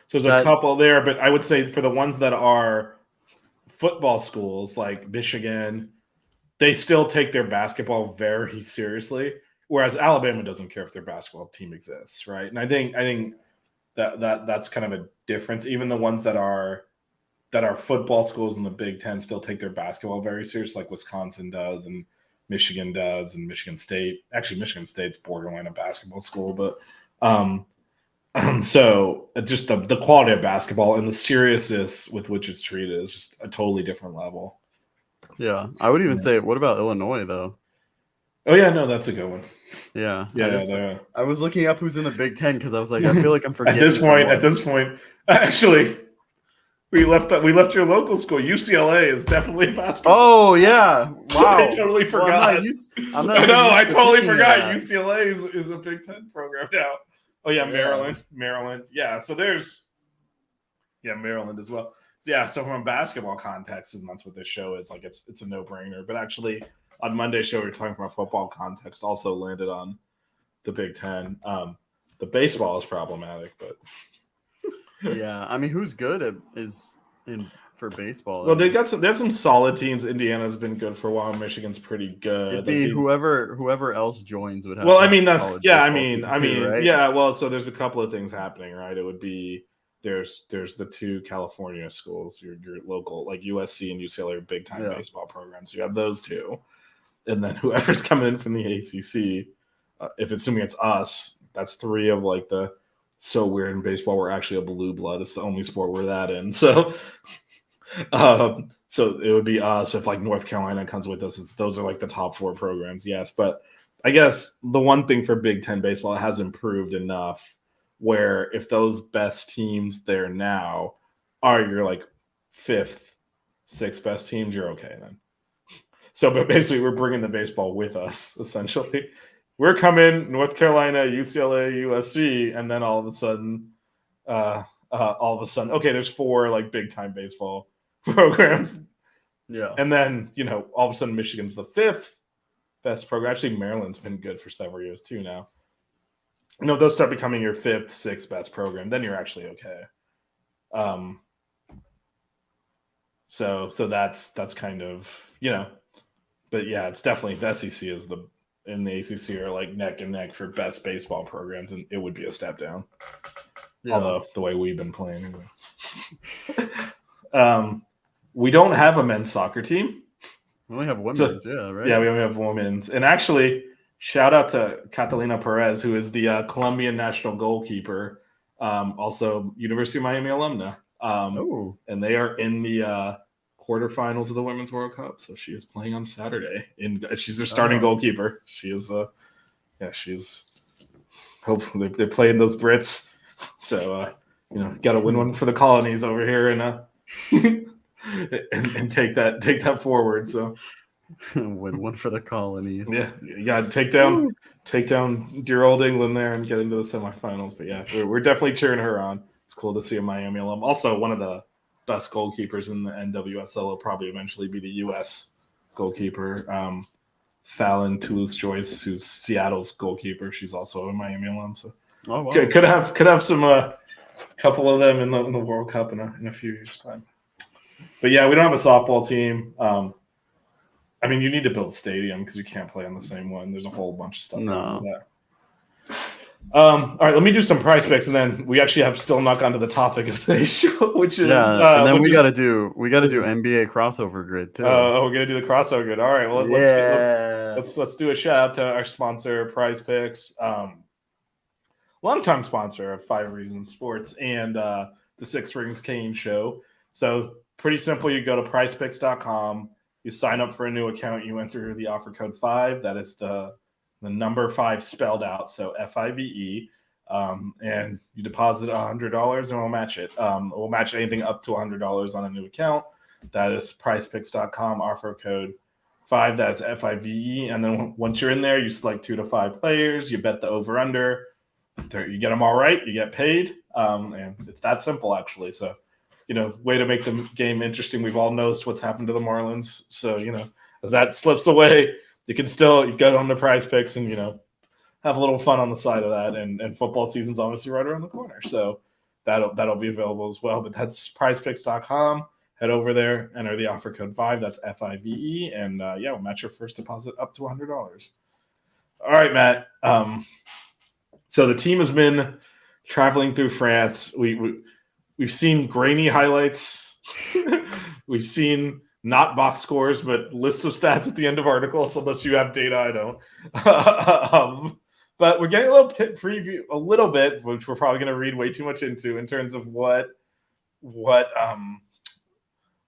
So there's a couple there, but I would say for the ones that are football schools like Michigan, they still take their basketball very seriously, whereas Alabama doesn't care if their basketball team exists, right? And I think that's kind of a difference. Even the ones that are football schools in the Big Ten still take their basketball very serious, like Wisconsin does and Michigan does, and Michigan State. Actually, Michigan State's borderline a basketball school, but so just the quality of basketball and the seriousness with which it's treated is just a totally different level. Yeah, I would even say, what about Illinois though? Oh yeah, no, that's a good one. Yeah, yeah. I was looking up who's in the Big Ten because I was like, I feel like I'm forgetting. At this point, actually, we left your local school. UCLA is definitely basketball. Oh yeah, wow! I totally forgot. I totally forgot. UCLA is a Big Ten program now. Oh yeah, Maryland. Yeah, so there's Maryland as well. So yeah, so from a basketball context, and that's what this show is like. It's a no-brainer. But actually, on Monday's show, we were talking from a football context. Also landed on the Big Ten. The baseball is problematic, but yeah, I mean, who's good for baseball? Well, they have some solid teams. Indiana's been good for a while. Michigan's pretty good. It'd be whoever else joins would have. Well, I mean, right? yeah. Well, so there's a couple of things happening, right? It would be there's the two California schools, your local, like USC and UCLA are big time baseball programs. You have those two, and then whoever's coming in from the ACC, if assuming it's us, that's three of like the so weird in baseball. We're actually a blue blood. It's the only sport we're that in. So. So it would be us if like North Carolina comes with us. Those are like the top four programs, yes. But I guess the one thing for Big Ten baseball, it has improved enough where if those best teams there now are your like fifth, sixth best teams, you're okay then. So, but basically, we're bringing the baseball with us. Essentially, we're coming North Carolina, UCLA, USC, and then all of a sudden, okay, there's four like big time baseball programs. Yeah. And then, all of a sudden Michigan's the fifth best program. Actually, Maryland's been good for several years too now. If those start becoming your fifth, sixth best program, then you're actually okay. So that's kind of, but yeah, it's definitely the SEC and the ACC are like neck and neck for best baseball programs, and it would be a step down. Yeah. Although the way we've been playing anyway. We don't have a men's soccer team. We only have women's, right? Yeah, we only have women's. And actually, shout out to Catalina Perez, who is the Colombian national goalkeeper, also University of Miami alumna. And they are in the quarterfinals of the Women's World Cup. So she is playing on Saturday. She's their starting goalkeeper. She is she's hopefully they're playing those Brits. So got to win one for the colonies over here and take that forward. So Win one for the colonies. Yeah, you got to take down dear old England there and get into the semifinals. But yeah, we're definitely cheering her on. It's cool to see a Miami alum. Also, one of the best goalkeepers in the NWSL will probably eventually be the U.S. goalkeeper, Fallon Toulouse-Joyce, who's Seattle's goalkeeper. She's also a Miami alum. So Oh wow. could have some couple of them in the World Cup in a few years' time. But yeah, we don't have a softball team. I mean, you need to build a stadium because you can't play on the same one. There's a whole bunch of stuff going with that. All right, let me do some prize picks, and then we actually have still not gone to the topic of today's show, which is and then we got to do NBA crossover grid too. We're gonna do the crossover grid. All right, well let's do a shout out to our sponsor, Prize Picks, longtime sponsor of 5 Reasons Sports and the Six Rings Cane Show. So pretty simple. You go to PrizePicks.com. You sign up for a new account. You enter the offer code 5. That is the number 5 spelled out, so FIVE, and you deposit $100 and we'll match it. We'll match anything up to $100 on a new account. That is PrizePicks.com, offer code 5. That's FIVE, and then once you're in there, you select 2 to 5 players. You bet the over/under. You get them all right, you get paid, and it's that simple actually. So, way to make the game interesting. We've all noticed what's happened to the Marlins, so as that slips away, you can still get on the Prize Picks and have a little fun on the side of that. And football season's obviously right around the corner, so that'll be available as well. But that's PrizePicks.com. Head over there, enter the offer code 5. That's FIVE, and we'll match your first deposit up to $100. All right, Matt. So the team has been traveling through France. We've seen grainy highlights. We've seen not box scores, but lists of stats at the end of articles. Unless you have data, I don't. But we're getting a little preview, a little bit, which we're probably going to read way too much into in terms of what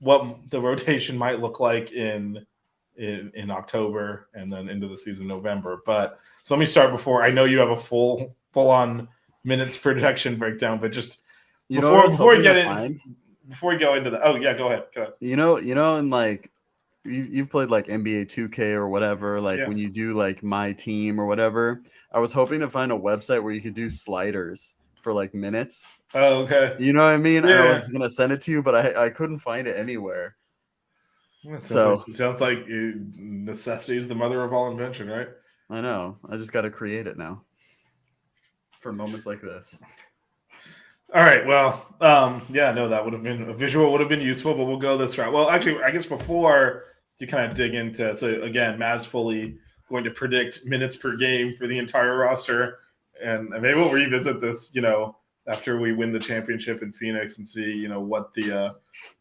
the rotation might look like in October and then into the season November. But so let me start before I know you have a full on minutes projection breakdown, but just before we go into the go ahead. And like you've played like NBA 2K or whatever, when you do like my team or whatever, I was hoping to find a website where you could do sliders for like minutes. Oh, okay. You know what I mean? Yeah. I was gonna send it to you, but I couldn't find it anywhere. It sounds like necessity is the mother of all invention, right? I know. I just got to create it now for moments like this. All right. Well, that would have been a visual would have been useful, but we'll go this route. Well, actually, I guess before you kind of dig into so again, Matt's fully going to predict minutes per game for the entire roster, and maybe we'll revisit this, after we win the championship in Phoenix and see, what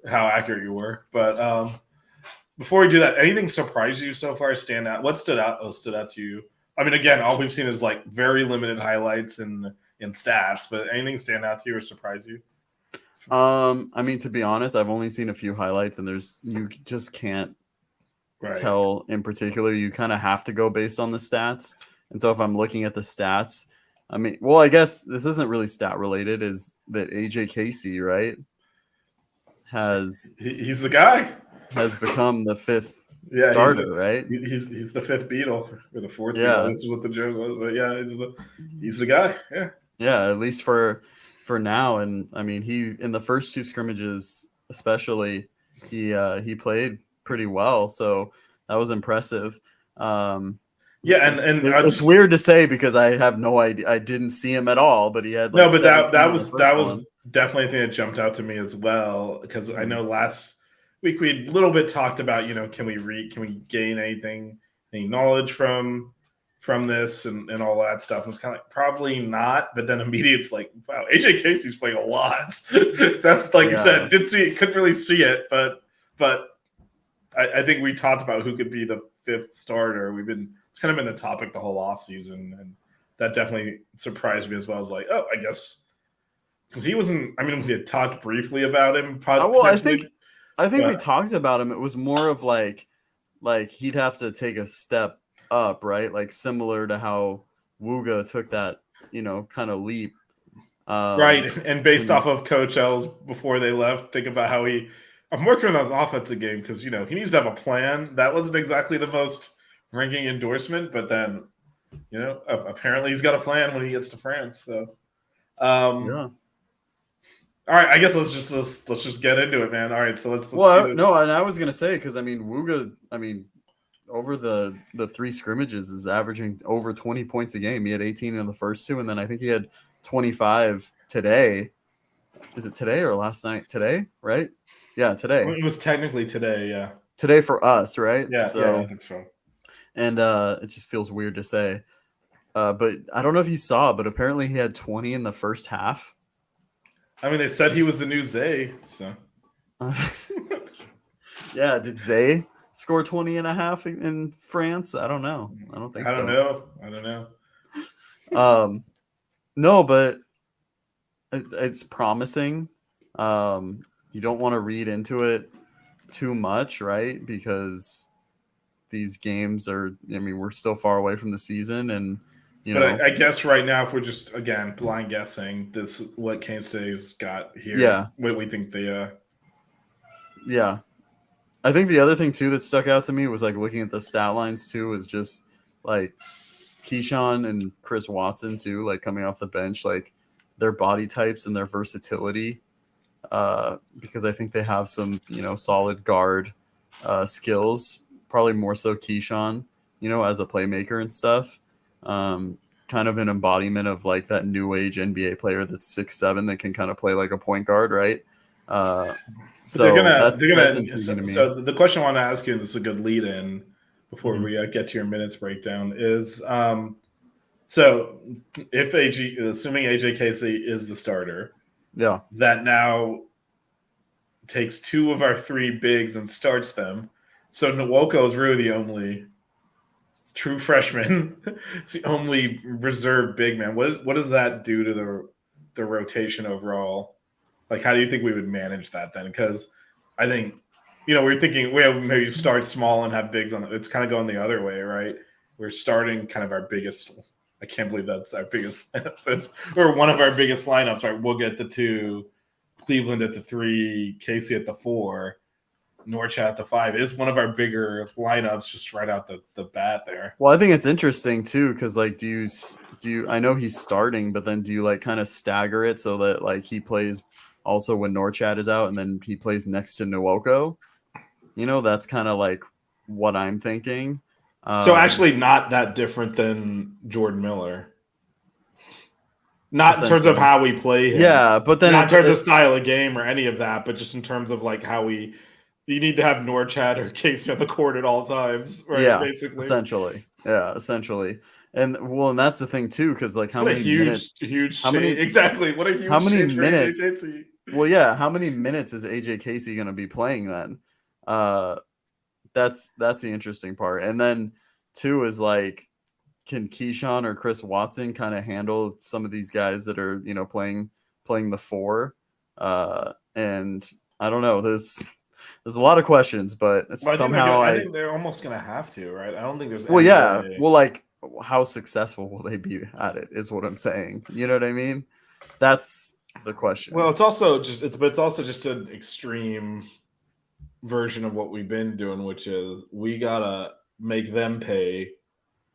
how accurate you were. But before we do that, anything surprise you so far? Stand out? What stood out to you? I mean, again, all we've seen is like very limited highlights and stats, but anything stand out to you or surprise you? I mean, to be honest, I've only seen a few highlights, and you just can't tell in particular. You kind of have to go based on the stats. And so if I'm looking at the stats, I mean, well, I guess this isn't really stat related, is that AJ Casey, right? He's the guy. Has become the 5th starter, right? He's the 5th Beatle or the 4th Beatle. This is what the joke was, but he's the guy. Yeah. Yeah, at least for now. And I mean, he in the first 2 scrimmages, especially, he played pretty well. So that was impressive. It's weird to say because I have no idea. I didn't see him at all, but he had that was definitely a thing that jumped out to me as well, because I know last week we a little bit talked about, can we gain any knowledge from this and all that stuff. It was kind of like probably not, but then immediately it's like, wow, AJ Casey's playing a lot. That's like you said, couldn't really see it, but I think we talked about who could be the 5th starter. It's kind of been the topic the whole offseason, and that definitely surprised me as well. I was like, oh, I guess because he wasn't. I mean, we had talked briefly about him. I think we talked about him. It was more of like he'd have to take a step up, right? Like similar to how Wooga took that, kind of leap. Right, and based off of Coach L's before they left, think about how I'm working on his offensive game because he needs to have a plan. That wasn't exactly the most ringing endorsement, but then apparently he's got a plan when he gets to France. So, Yeah. All right, I guess let's just get into it, man. All right, so let's see this. No, and I was gonna say because Wooga, over the 3 scrimmages is averaging over 20 points a game. He had 18 in the first 2, and then I think he had 25 today. Is it today or last night? Today, right? Yeah, today. Well, it was technically today, yeah. Today for us, right? Yeah, so, I think so. And it just feels weird to say. But I don't know if you saw, but apparently he had 20 in the first half. I mean, they said he was the new Zay, so. Yeah, did Zay score 20 and a half in France? I don't know. I don't think so. I don't know. No, but it's promising. You don't want to read into it too much, right? Because these games are, we're still far away from the season, and I guess right now, if we're just again blind guessing, this what Kane State's got here. Yeah. What we think they. Yeah, I think the other thing too that stuck out to me was like looking at the stat lines too is just like Keyshawn and Chris Watson too, like coming off the bench, like their body types and their versatility. Because I think they have some, solid guard skills, probably more so Keyshawn, as a playmaker and stuff. Kind of an embodiment of like that new age NBA player that's 6'7" that can kind of play like a point guard, right? So that's intriguing to me. So the question I want to ask you, and this is a good lead in before we get to your minutes breakdown, is so if assuming AJ Casey is the starter, yeah, that now takes 2 of our 3 bigs and starts them. So Nwoko is really the only true freshman. It's the only reserve big man. What does that do to the rotation overall? Like, how do you think we would manage that then? Because I think, we're thinking we have maybe start small and have bigs on it. It's kind of going the other way, right? We're starting kind of our biggest. I can't believe that's our biggest lineup. Or one of our biggest lineups, right? We'll get the 2, Cleveland at the 3, Casey at the 4. Norchat at the 5 is one of our bigger lineups just right out the bat there. Well, I think it's interesting too because like, do you? I know he's starting, but then do you like kind of stagger it so that like he plays also when Norchat is out and then he plays next to Nwoko? That's kind of like what I'm thinking. So actually, not that different than Jordan Miller. Not in terms of how we play him. Yeah, but then not in terms of style of game or any of that, but just in terms of like how you need to have Norchat or Casey on the court at all times, right? Yeah, basically. Essentially. And that's the thing too, because like What a huge exactly. What a huge how many change for minutes? AJ Casey. Well, yeah, how many minutes is AJ Casey going to be playing then? That's the interesting part. And then 2 is like, can Keyshawn or Chris Watson kind of handle some of these guys that are, playing the 4? And I don't know. There's a lot of questions, but I think they're almost going to have to, right? I don't think there's. Well, yeah. Way. Well, like, how successful will they be at it? Is what I'm saying. You know what I mean? That's the question. Well, it's also just an extreme version of what we've been doing, which is we gotta make them pay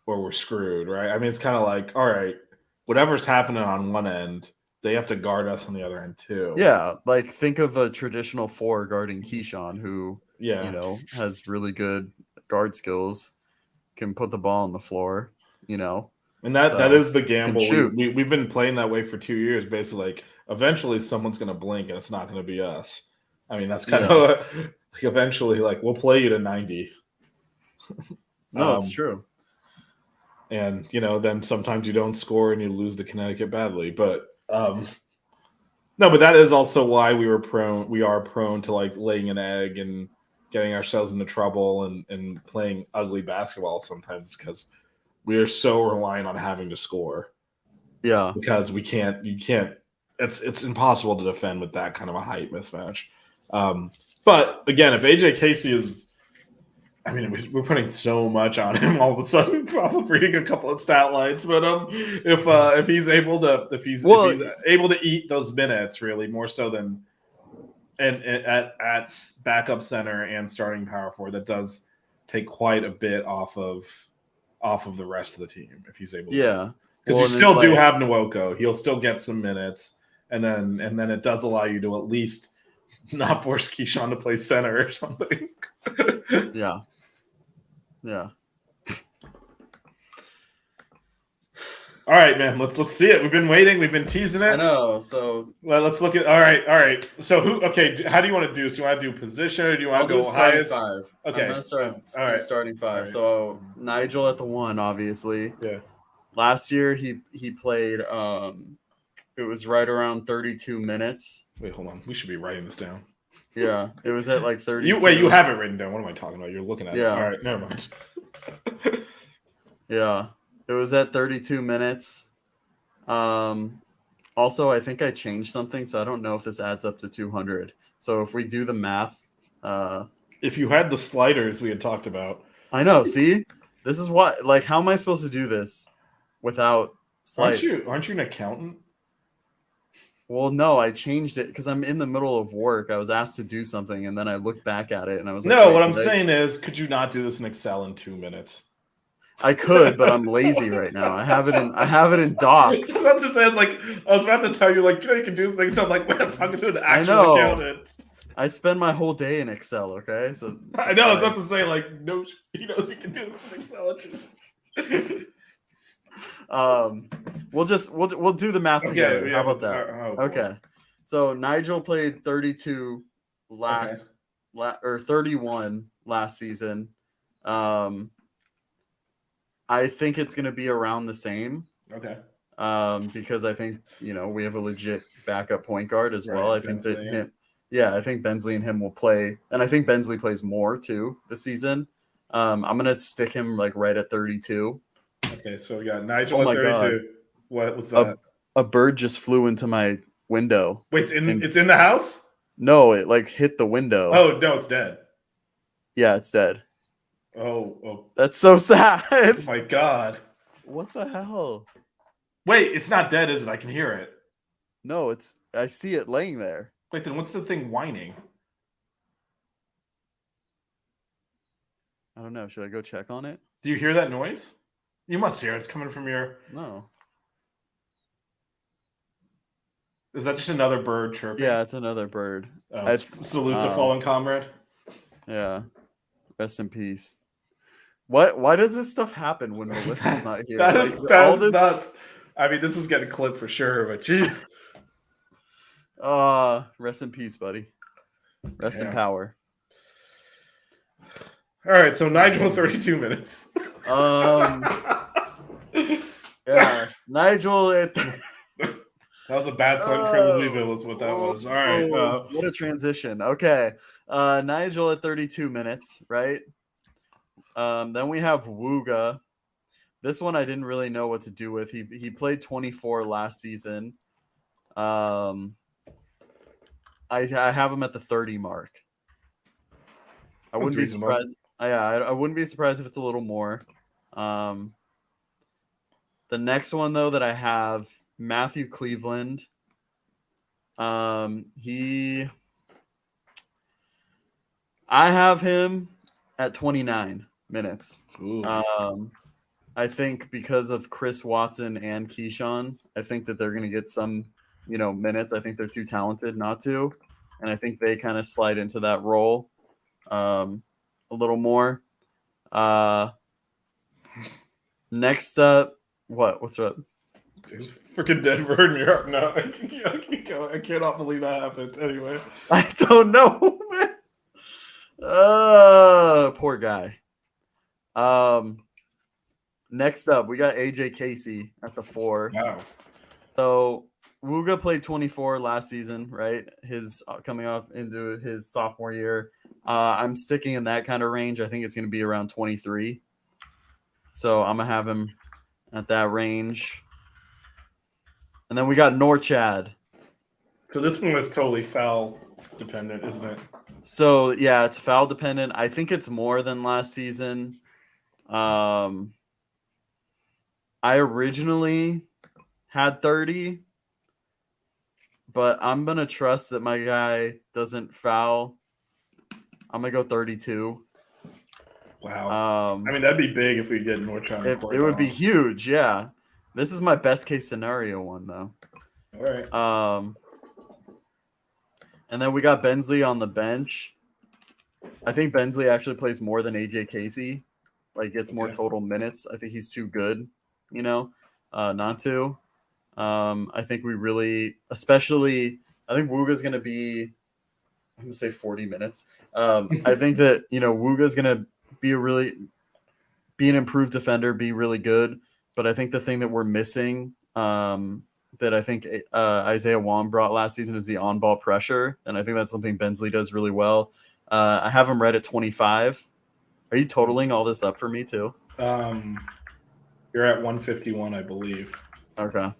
or we're screwed, right? I mean, it's kind of like, all right, whatever's happening on one end, they have to guard us on the other end too. Yeah, like think of a traditional 4 guarding Keyshawn who, has really good guard skills, can put the ball on the floor, And that is the gamble. We've been playing that way for 2 years, basically. Like, eventually someone's going to blink and it's not going to be us. I mean, that's kind of like eventually, like, we'll play you to 90. No, it's true. And, then sometimes you don't score and you lose to Connecticut badly. But no, but that is also why we are prone to like laying an egg and getting ourselves into trouble and playing ugly basketball sometimes because we are so reliant on having to score. Yeah. Because you can't, it's impossible to defend with that kind of a height mismatch. But again, if AJ Casey we're putting so much on him all of a sudden, probably reading a couple of stat lines, but if he's able to eat those minutes really more so than and at backup center and starting power forward, that does take quite a bit off of the rest of the team if he's able to. Yeah. Because Well, you and then, still do like- have Nwoko. He'll still get some minutes. And then it does allow you to at least not force Keyshawn to play center or something. Yeah. Yeah. All right, man. Let's see it. We've been waiting. We've been teasing it. I know. So Well, let's look at. All right. So who? Okay, how do you want to do this? Do you want to do position or do you want I'll to do go starting highest? five. Okay. I'm gonna start All right. starting five. All right. So Nigel at the 1, obviously. Yeah. Last year he played it was right around 32 minutes. Wait, hold on. We should be writing this down. Yeah, it was at like 32. You have it written down. What am I talking about? You're looking at it. Yeah. All right, never mind. Yeah. It was at 32 minutes. Also, I think I changed something, so I don't know if this adds up to 200. So if we do the math, If you had the sliders we had talked about, I know. See, this is what, like, how am I supposed to do this without sliders? aren't you an accountant? Well, no, I changed it because I'm in the middle of work. I was asked to do something, and then I looked back at it, and I was like, No, wait, what I'm did I- saying is, could you not do this in Excel in 2 minutes? I could, but I'm lazy right now. I have it in Docs. I'm just saying, it's like I was about to tell you, like, you can do this thing. So I'm like, wait, I'm talking to an actual know. accountant. I spend my whole day in Excel. Okay, so I know. I was about to say, like, no, he knows you can do this in Excel. we'll do the math together. yeah, How about that? boy. Okay, so Nigel played 32 or 31 last season. I think it's going to be around the same. Okay. Because I think we have a legit backup point guard as well. Right, I think that Bensley, I think Bensley and him will play, and I think Bensley plays more too this season. I'm gonna stick him like right at 32. Okay, so we got Nigel Oh at my 32. God. What was that? A bird just flew into my window. Wait, it's in the house? No, it like hit the window. Oh no, it's dead. Yeah, it's dead. Oh That's so sad. my God. What the hell? Wait, it's not dead, is it? I can hear it. No, I see it laying there. Wait, then what's the thing whining? I don't know. Should I go check on it? Do you hear that noise? You must hear it. It's coming from your. No. Is that just another bird chirping? Yeah, it's another bird. Oh, it's salute to fallen comrade. Yeah. Rest in peace. Why does this stuff happen when Melissa's not here? that Like, is nuts. I mean, this is getting clipped for sure, but jeez. Rest in peace, buddy. Rest in Yeah. power. All right, so Nigel 32 minutes. Yeah. Nigel That was a bad sign for Louisville is what that was. All right. What a transition. Okay. Nigel at 32 minutes, right? Then we have Wooga. This one I didn't really know what to do with. He played 24 last season. I have him at the 30 mark. I wouldn't be reasonable. surprised. I wouldn't be surprised if it's a little more. The next one though that I have, Matthew Cleveland. I have him at 29 minutes. Ooh. I think because of Chris Watson and Keyshawn, I think that they're going to get some, minutes. I think they're too talented not to, and I think they kind of slide into that role a little more. Next up, what's up? Dude, freaking Denver and Europe. No, I cannot believe that happened. Anyway. I don't know, man. Poor guy. Next up, we got AJ Casey at the 4. Wow. So Wooga played 24 last season, right? His coming off into his sophomore year. I'm sticking in that kind of range. I think it's going to be around 23. So I'm gonna have him at that range. And then we got Norchad. So this one is totally foul dependent, isn't it? So yeah, it's foul dependent. I think it's more than last season. I originally had 30, but I'm gonna trust that my guy doesn't foul. I'm gonna go 32. Wow. I mean, that'd be big if we get Norch on the court. It would be huge, yeah. This is my best case scenario one though. All right. And then we got Bensley on the bench. I think Bensley actually plays more than AJ Casey, like gets more total minutes. I think he's too good, not to. I think we really, especially, I think Wooga's going to be, I'm going to say 40 minutes. I think that, Wooga's going to be be an improved defender, be really good. But I think the thing that we're missing, that I think Isaiah Wong brought last season is the on-ball pressure. And I think that's something Bensley does really well. I have him read at 25. Are you totaling all this up for me too? You're at 151, I believe. Okay.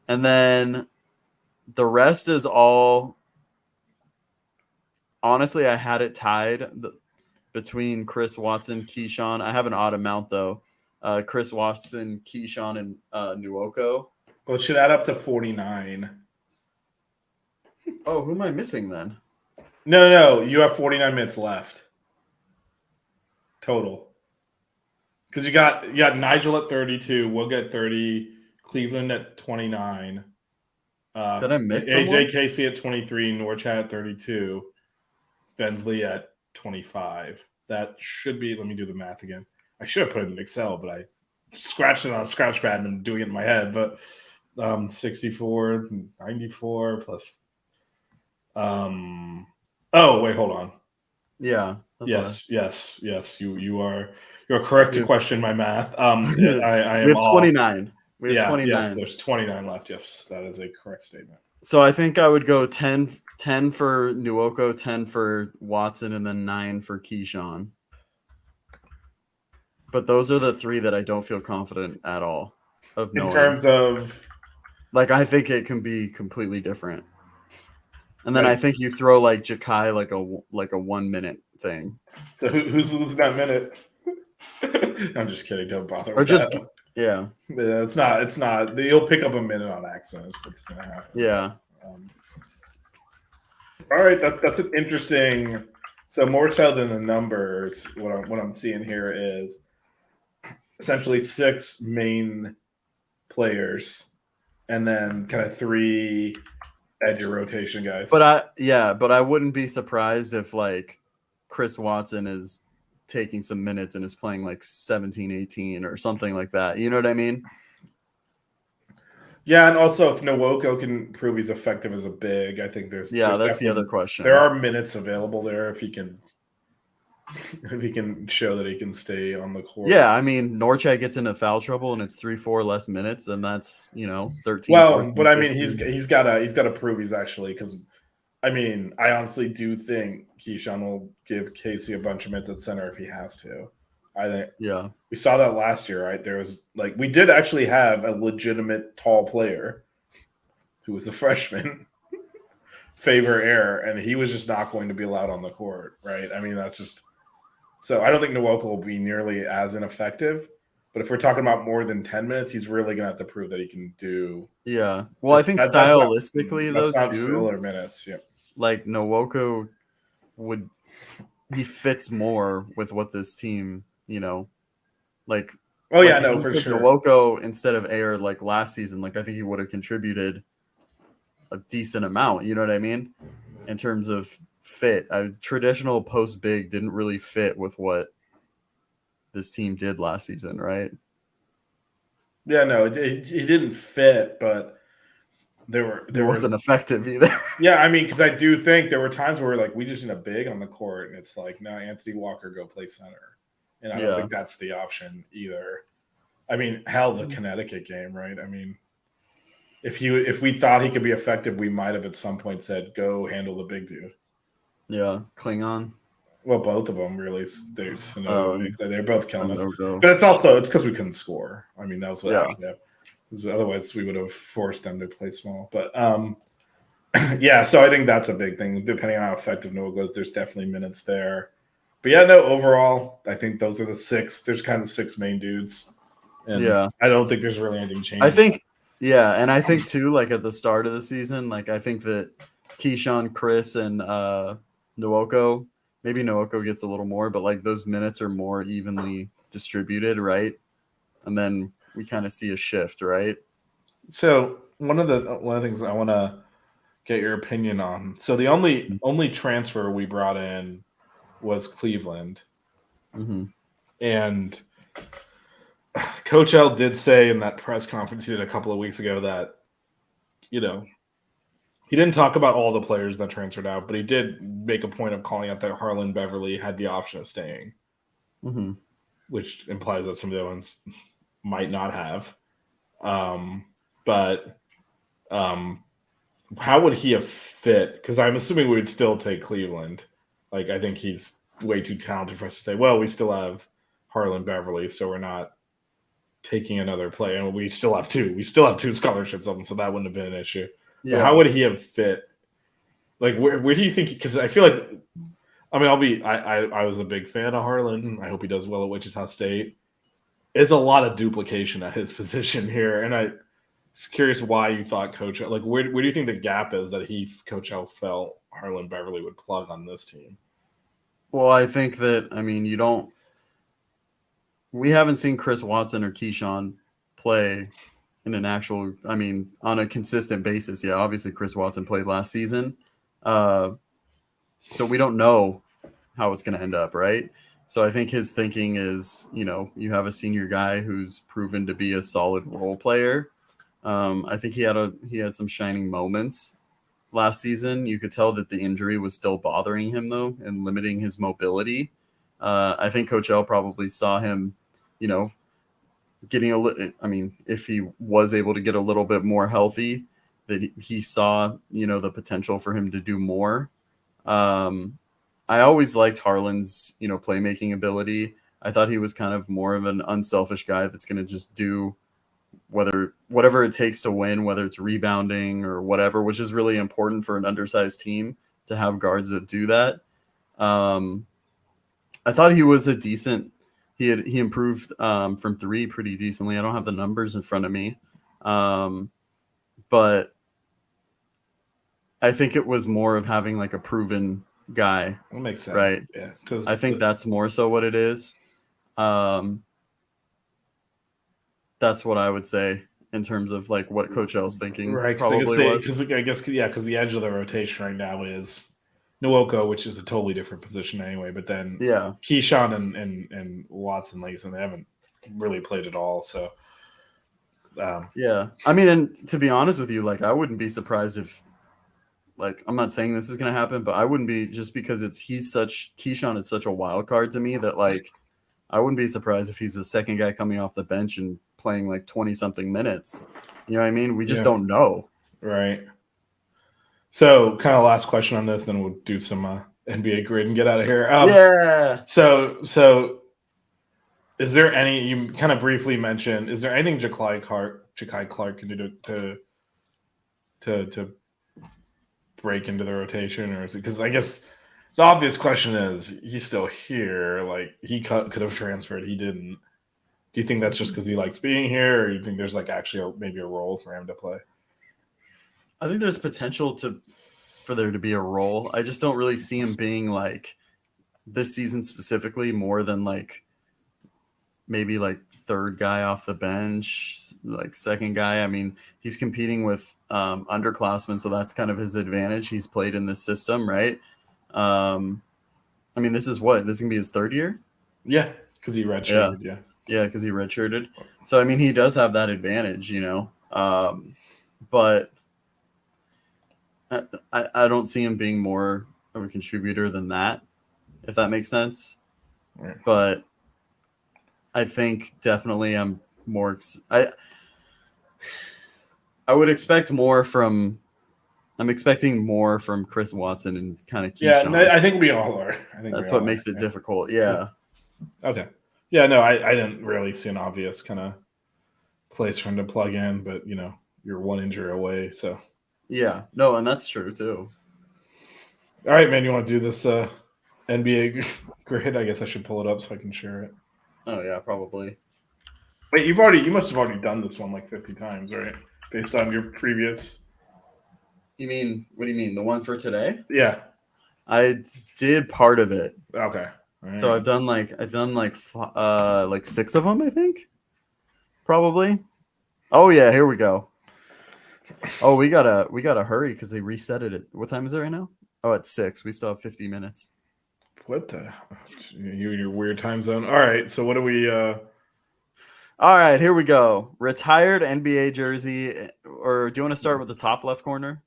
And then the rest is all, honestly, I had it tied between Chris Watson, Keyshawn. I have an odd amount though. Chris Watson, Keyshawn, and Nuoko. Well, it should add up to 49. Oh, who am I missing then? No. You have 49 minutes left total. Because you got Nigel at 32, we'll get 30, Cleveland at 29. Did I miss AJ someone? Casey at 23, Norch at 32, Bensley at 25. That should be. Let me do the math again. I should have put it in Excel, but I scratched it on a scratch pad and I'm doing it in my head. But 64, 94 plus. Oh wait, hold on. Yeah. Yes. You're correct to question my math. I am. We have 29. We have 29. Yes, there's 29 left. Yes, that is a correct statement. So I think I would go 10 for Nuoko, 10 for Watson, and then 9 for Keyshawn. But those are the three that I don't feel confident at all of knowing. In terms of, like, I think it can be completely different. And then I think you throw like Jakai like a 1 minute thing. So who's losing that minute? I'm just kidding. Don't bother. Or just that. Yeah. It's not. You'll pick up a minute on accident. What's gonna happen? Yeah. All right. That's an interesting. So more so than the numbers, what I'm seeing here is essentially 6 main players, and then kind of 3 edge rotation guys. But I wouldn't be surprised if like Chris Watson is taking some minutes and is playing like 17-18 or something like that. You know what I mean? Yeah, and also if Nwoko can prove he's effective as a big, I think there's that's the other question. There are minutes available there if he can show that he can stay on the court. Yeah, I mean Norchak gets into foul trouble and it's 3-4 less minutes, and that's 13. Well, 14, but I mean 15. he's gotta prove he's actually, because I mean I honestly do think Keyshawn will give Casey a bunch of minutes at center if he has to. I think we saw that last year, right? There was we did actually have a legitimate tall player who was a freshman, Favor Air, and he was just not going to be allowed on the court, right? I mean, that's just so I don't think Nwoko will be nearly as ineffective. But if we're talking about more than 10 minutes, he's really going to have to prove that he can do. Yeah. Well, I think stylistically, that's not too, filler minutes. Yeah. Like Nwoko he fits more with what this team, like. Oh yeah, like, no, for sure. Nwoko instead of Air like last season, like I think he would have contributed a decent amount. You know what I mean? In terms of fit, a traditional post big didn't really fit with what this team did last season, right? Yeah, no, it didn't fit, but there wasn't effective either. Yeah, I mean, because I do think there were times where we just need a big on the court, and it's like, no, Anthony Walker, go play center, and I don't think that's the option either. I mean, hell, the Connecticut game, right? I mean, if we thought he could be effective, we might have at some point said, go handle the big dude. Yeah, Klingon. Well, both of them really. They're both killing us. But it's because we couldn't score. I mean, that was what happened. Otherwise, we would have forced them to play small. But yeah, so I think that's a big thing. Depending on how effective Noah goes, there's definitely minutes there. But yeah, no, overall, I think those are the 6. There's kind of 6 main dudes. And I don't think there's really anything changing. I think Yeah, and I think too, like at the start of the season, like I think that Keyshawn, Chris, and Nwoko, maybe Nwoko gets a little more, but like those minutes are more evenly distributed, right? And then we kind of see a shift, right? So one of the things I want to get your opinion on. So the only transfer we brought in was Cleveland, Mm-hmm. and Coach L did say in that press conference he did a couple of weeks ago that, you know, he didn't talk about all the players that transferred out, but he did make a point of calling out that Harlan Beverly had the option of staying, Mm-hmm. which implies that some of the other ones might not have. But how would he have fit? Because I'm assuming we would still take Cleveland. Like, I think he's way too talented for us to say, well, we still have Harlan Beverly, so we're not taking another player. And we still have two. We still have 2 scholarships open, so that wouldn't have been an issue. Yeah. But how would he have fit? Like, where do you think? Because I feel like, I mean, I was a big fan of Harlan. I hope he does well at Wichita State. It's a lot of duplication at his position here, and I'm just curious why you thought Coach, like, where do you think the gap is that Coach L felt Harlan Beverly would plug on this team? Well, I think that, I mean, we haven't seen Chris Watson or Keyshawn play in an actual, I mean, on a consistent basis. Yeah, obviously Chris Watson played last season. So we don't know how it's going to end up, right? So I think his thinking is, you have a senior guy who's proven to be a solid role player. I think he had some shining moments last season. You could tell that the injury was still bothering him though and limiting his mobility. I think Coach L probably saw him, getting if he was able to get a little bit more healthy, that he saw, the potential for him to do more. I always liked Harlan's, playmaking ability. I thought he was kind of more of an unselfish guy that's going to just do whatever it takes to win, whether it's rebounding or whatever, which is really important for an undersized team to have guards that do that. I thought he was he improved from 3 pretty decently. I don't have the numbers in front of me. But I think it was more of having like a proven guy. That makes sense. Right. Yeah. I think that's more so what it is. That's what I would say in terms of like what Coach L's thinking. Right. Probably was. Because the edge of the rotation right now is Nwoko, which is a totally different position anyway. But then Keyshawn and Watson, like they haven't really played at all. So yeah, I mean, and to be honest with you, like I wouldn't be surprised if, like, I'm not saying this is going to happen, but I wouldn't be, just because Keyshawn is such a wild card to me that like I wouldn't be surprised if he's the second guy coming off the bench and playing like 20 something minutes. You know what I mean? We just don't know. Right. So kind of last question on this, then we'll do some NBA grid and get out of here. Yeah. So is there any, you kind of briefly mentioned, is there anything Ja'Kai Clark can do to break into the rotation, or is it, because I guess the obvious question is he's still here, like he could have transferred, he didn't. Do you think that's just because he likes being here, or you think there's like actually maybe a role for him to play? I think there's potential for there to be a role. I just don't really see him being like this season specifically more than like maybe like third guy off the bench, like second guy. I mean, he's competing with underclassmen, so that's kind of his advantage. He's played in this system, right? I mean, this is going to be his 3rd year? Yeah, because he redshirted, Yeah, because he redshirted. So, I mean, he does have that advantage, but I don't see him being more of a contributor than that, if that makes sense. Right. But I think definitely I'm more I would expect more from I'm expecting more from Chris Watson and kind of Keyshawn. Yeah, I think we all are. That's what makes it difficult. Yeah. Okay. Yeah, no, I didn't really see an obvious kind of place for him to plug in, but you're one injury away, so. Yeah, no, and that's true too. All right, man, you want to do this NBA grid? I guess I should pull it up so I can share it. Oh yeah, probably. Wait, you must have already done this one like 50 times, right? based on your previous. You mean, what do you mean? The one for today? Yeah. I did part of it. Okay. All So right. I've done like 6 of them, I think. Probably. Oh yeah, here we go. Oh, we gotta hurry because they reset it. What time is it right now? Oh, it's 6. We still have 50 minutes. What the? You and your weird time zone. All right. So what do we? All right, here we go. Retired NBA jersey, or do you want to start with the top left corner?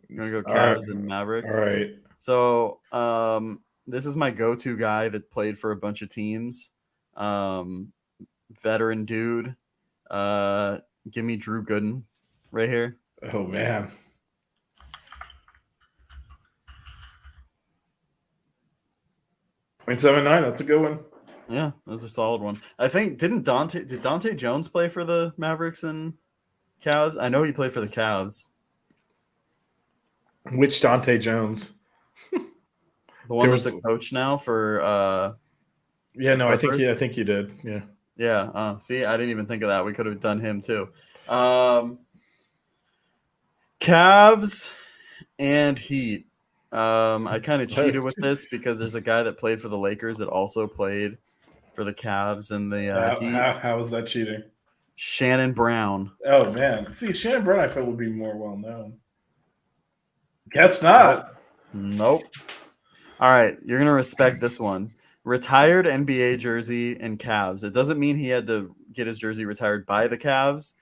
You want to go All right. Cavs and Mavericks? All right. So, this is my go-to guy that played for a bunch of teams. Veteran dude. Give me Drew Gooden right here. Oh man. .79. That's a good one. Yeah, that's a solid one. I think did Dante Jones play for the Mavericks and Cavs? I know he played for the Cavs. Which Dante Jones? The one that's a coach now for Yeah, no, I think Clippers? you did. Yeah. Yeah. See, I didn't even think of that. We could have done him too. Cavs and Heat. I kind of cheated with this because there's a guy that played for the Lakers that also played for the Cavs and the Heat. How was that cheating? Shannon Brown. Oh man. See, Shannon Brown I felt would be more well known. Guess not. Nope. All right, you're gonna respect this one. Retired NBA jersey and Cavs. It doesn't mean he had to get his jersey retired by the Cavs.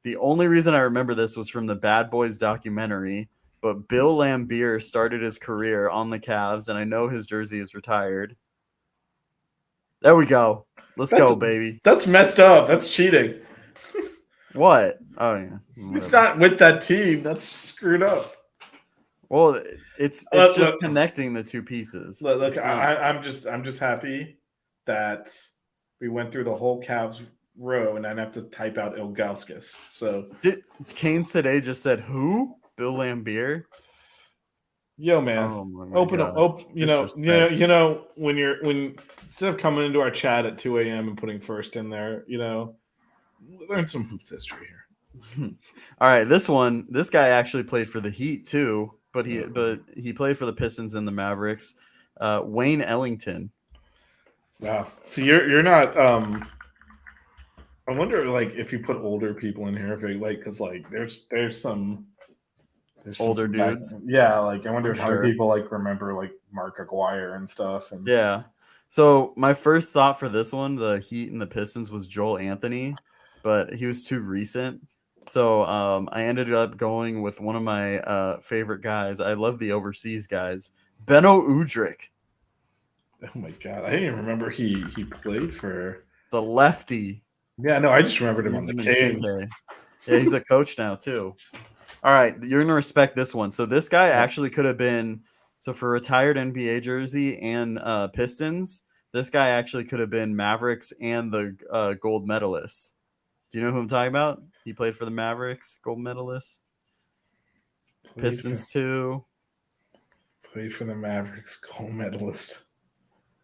The only reason I remember this was from the Bad Boys documentary, but Bill Laimbeer started his career on the Cavs, and I know his jersey is retired. There we go. Let's go, baby. That's messed up. That's cheating. What? Oh yeah. It's not with that team. That's screwed up. Well, it's just connecting the two pieces. Look, I'm just happy that we went through the whole Cavs row and I didn't have to type out Ilgauskas. So Canes today just said who? Bill Laimbeer. Yo, man, open up. You know, when instead of coming into our chat at 2 a.m. and putting first in there, learn some hoops history here. All right, this guy actually played for the Heat too, but he played for the Pistons and the Mavericks. Wayne Ellington. Wow. So you're not. I wonder, if you put older people in here, because there's some older dudes. Yeah, I wonder how many people remember Mark Aguirre and stuff. And yeah. So my first thought for this one, the Heat and the Pistons, was Joel Anthony, but he was too recent. So I ended up going with one of my favorite guys. I love the overseas guys, Beno Udrih. Oh my god, I didn't even remember he played for the lefty. Yeah, no, I just remembered him on the Canes. Yeah, he's a coach now too. All right, you're gonna respect this one. So this guy actually could have been for retired NBA jersey and Pistons. This guy actually could have been Mavericks and the gold medalists. Do you know who I'm talking about? He played for the Mavericks, gold medalist. Pistons too. Played for the Mavericks, gold medalist.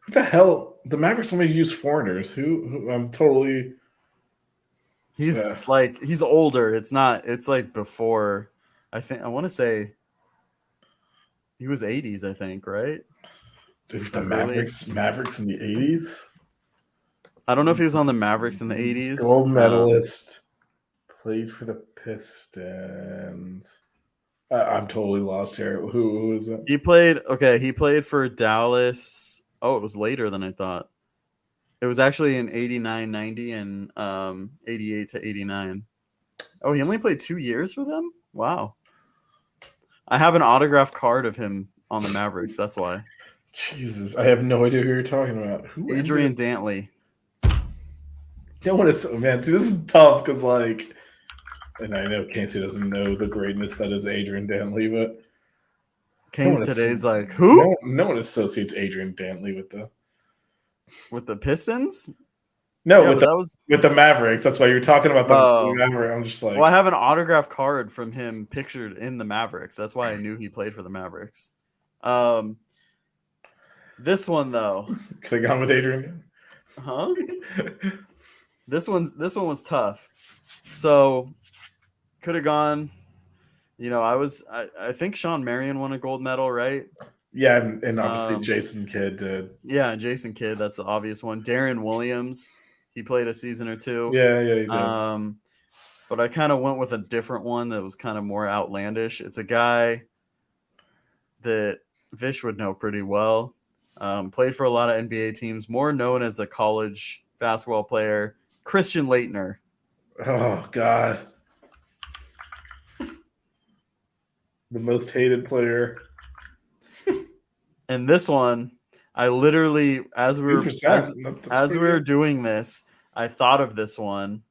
What the hell? The Mavericks only use foreigners. Who I'm totally. He's he's older. It's before. I want to say he was 80s, I think, right? Dude, the Mavericks in the 80s? I don't know if he was on the Mavericks in the 80s. Gold medalist. Played for the Pistons. I'm totally lost here. Who is it? He played for Dallas. Oh, it was later than I thought. It was actually in 89-90 and 88 to 89. Oh, he only played 2 years for them? Wow. I have an autographed card of him on the Mavericks. That's why. Jesus, I have no idea who you're talking about. Who? Adrian Dantley. No one is. Man, see, this is tough because, and I know Casey doesn't know the greatness that is Adrian Dantley, but Canes today's who? No one associates Adrian Dantley with the Pistons. No, yeah, with the Mavericks. That's why you're talking about the Mavericks. I'm just well, I have an autographed card from him pictured in the Mavericks. That's why I knew he played for the Mavericks. This one though. Could have gone with Adrian. Huh? This one was tough. So could have gone. I think Sean Marion won a gold medal, right? Yeah, and obviously Jason Kidd did. Yeah, and Jason Kidd, that's the obvious one. Darren Williams, he played a season or two. Yeah, he did. But I kind of went with a different one that was kind of more outlandish. It's a guy that Vish would know pretty well. Played for a lot of NBA teams, more known as a college basketball player, Christian Laettner. Oh, God. The most hated player. And this one, I literally, as we were doing this, I thought of this one,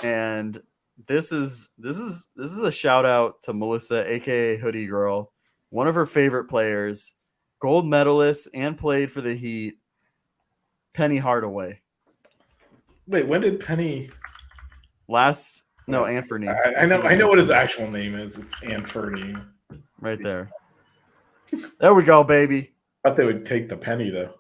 and this is a shout out to Melissa, aka Hoodie Girl, one of her favorite players, gold medalist, and played for the Heat, Penny Hardaway. Wait, when did Penny? Anthony. I know what his actual name is. It's Anthony. Right there. There we go, baby. I thought they would take the Penny though.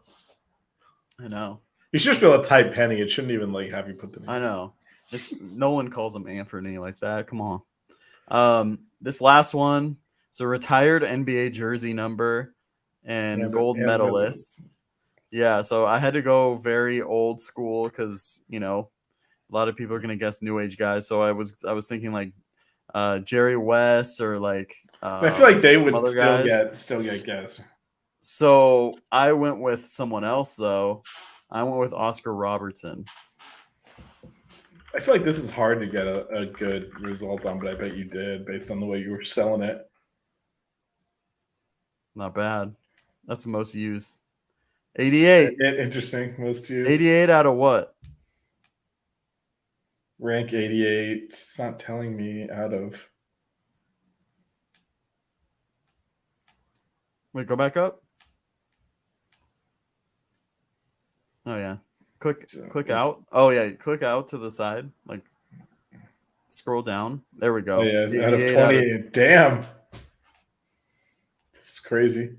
I know. You should just be able to type Penny. It shouldn't even have you put the name. I know. It's no one calls him Anthony like that. Come on. This last one, it's a retired NBA jersey number and gold medalist. Yeah, so I had to go very old school because a lot of people are gonna guess new age guys. So I was thinking like Jerry West or like. I feel like they would still get guessed. So I went with someone else though. I went with Oscar Robertson. I feel like this is hard to get a good result on, but I bet you did based on the way you were selling it. Not bad. That's the most used. 88. Interesting. Most used. 88 out of what? Rank 88. It's not telling me out of. Wait, go back up. Oh yeah. Click out. Oh yeah, click out to the side. Like scroll down. There we go. Oh, yeah, out of 28. Damn. This is crazy.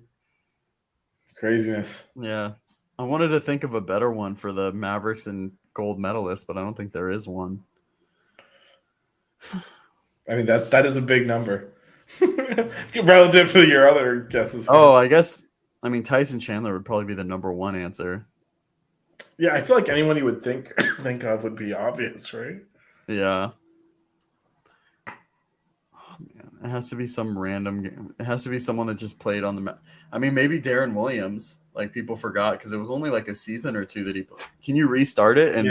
Craziness. Yeah. I wanted to think of a better one for the Mavericks and gold medalists, but I don't think there is one. I mean that is a big number. Relative to your other guesses. Oh, I guess Tyson Chandler would probably be the number one answer. Yeah, I feel like anyone you would think of would be obvious, right? Yeah. Oh, man. It has to be some random game. It has to be someone that just played on the maybe Darren Williams. Like people forgot because it was only like a season or two that he played. Can you restart it? And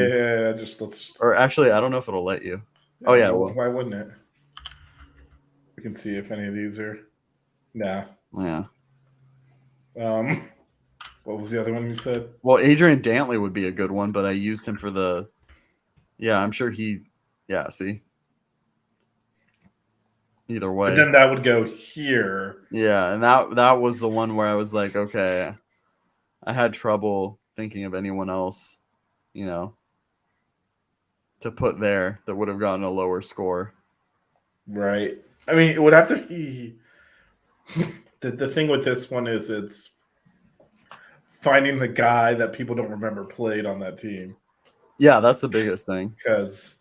let's. Or actually, I don't know if it'll let you. Yeah, why wouldn't it? We can see if any of these are. Nah. Yeah. What was the other one you said? Well, Adrian Dantley would be a good one, but I used him for the. Yeah, I'm sure he. Yeah, see. Either way. But then that would go here. Yeah, and that was the one where I was like, okay, I had trouble thinking of anyone else, to put there that would have gotten a lower score. Right. I mean, it would have to be. The thing with this one is it's finding the guy that people don't remember played on that team. Yeah, that's the biggest thing. Because,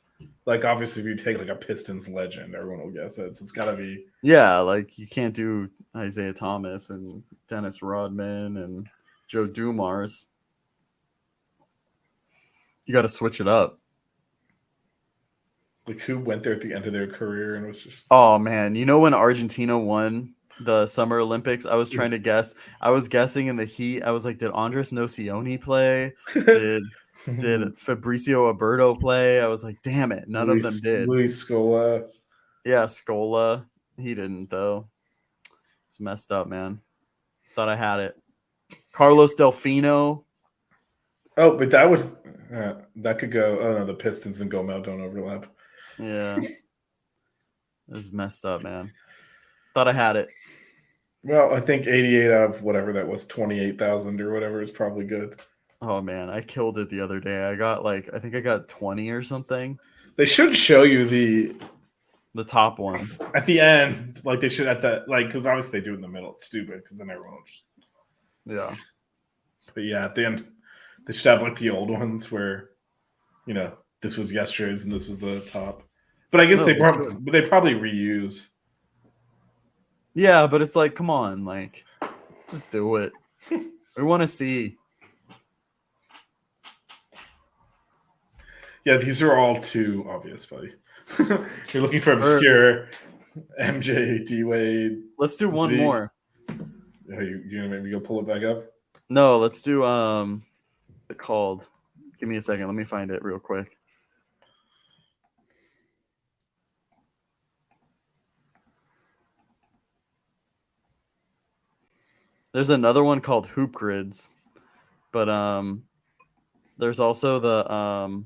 obviously, if you take a Pistons legend, everyone will guess it. So it's got to be. Yeah, you can't do Isaiah Thomas and Dennis Rodman and Joe Dumars. You got to switch it up. Who went there at the end of their career and was just. Oh man, when Argentina won the Summer Olympics, I was trying to guess. I was guessing in the Heat. I was like, did Andres Nocioni play? Did Fabricio Alberto play? I was like, damn it, none of them did. Luis Scola. Yeah, Scola. He didn't though. It's messed up, man. Thought I had it. Carlos Delfino. Oh, but that could go. Oh no, the Pistons and Gomel don't overlap. Yeah. It was messed up, man. Thought I had it. Well, I think 88 out of whatever that was, 28,000 or whatever is probably good. Oh man, I killed it the other day. I got I think I got 20 or something. They should show you the top one at the end, they should at the because obviously they do it in the middle. It's stupid because then everyone. Yeah. But yeah, at the end, they should have the old ones where, this was yesterday's and this was the top. But I guess No, they they probably reuse. Yeah, but it's like, come on, like, just do it. We want to see. Yeah, these are all too obvious, buddy. You're looking for obscure MJ, D Wade. Let's do one Zeke. more. You gonna maybe go pull it back up? No, let's do it called. Give me a second. Let me find it real quick. There's another one called Hoop Grids, but there's also the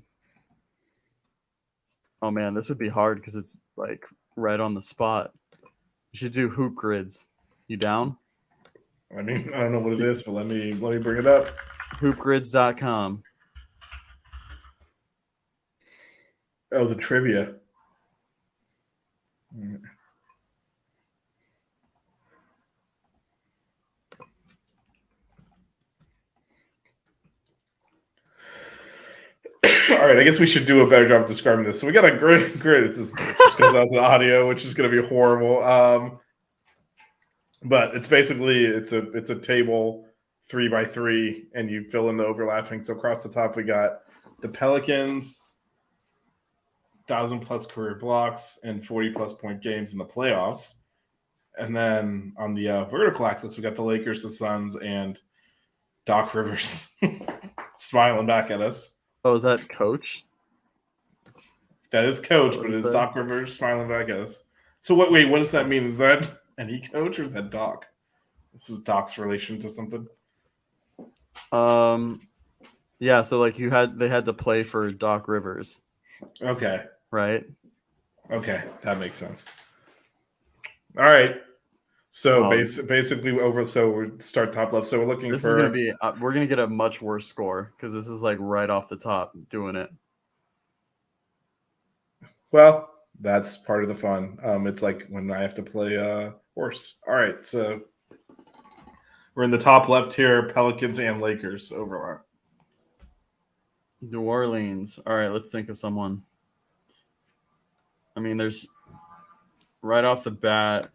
oh man, this would be hard because it's like right on the spot. You should do Hoop Grids. You down? I mean, I don't know what it is, but let me bring it up. Hoopgrids.com. Oh, the trivia. All right, I guess we should do a better job describing this. So we got a great grid. It just goes out to audio, which is going to be horrible. But it's basically it's a table 3x3, and you fill in the overlapping. So across the top, we got the Pelicans, 1,000+ career blocks and 40+ point games in the playoffs. And then on the vertical axis, we got the Lakers, the Suns, and Doc Rivers smiling back at us. Oh, is that Coach? That is Coach, but it is Doc Rivers smiling back at us. So wait, what does that mean? Is that any coach or is that Doc? This is Doc's relation to something. Yeah. So like they had to play for Doc Rivers. Okay. Right. Okay, that makes sense. All right. So basically over. So we start top left. So we're looking this for. Is gonna be. We're gonna get a much worse score because this is like right off the top doing it. Well, that's part of the fun. It's like when I have to play horse. All right, so we're in the top left here. Pelicans and Lakers overlap. New Orleans. All right, let's think of someone. I mean, there's right off the bat.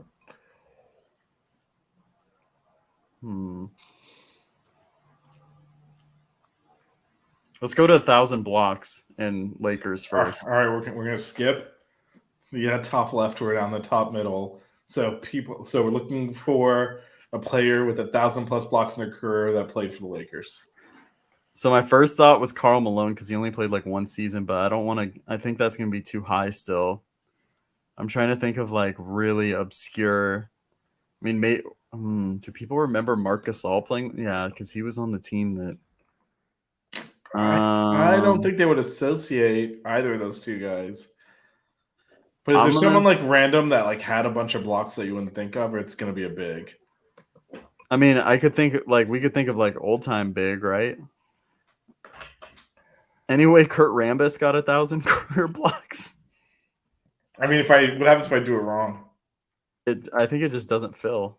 Let's go to 1,000 blocks and Lakers first. All right, we're gonna skip. Yeah, top left. We're down the top middle. So we're looking for a player with 1,000+ blocks in their career that played for the Lakers. So my first thought was Karl Malone because he only played like one season, but I don't want to. I think that's gonna be too high still. I'm trying to think of like really obscure. I mean, do people remember Marc Gasol playing? Yeah, because he was on the team that. I don't think they would associate either of those two guys. But is there someone like random that like had a bunch of blocks that you wouldn't think of, or it's going to be a big? I mean, we could think of like old time big, right? Anyway, Kurt Rambis got 1,000 career blocks. I mean, what happens if I do it wrong? I think it just doesn't fill.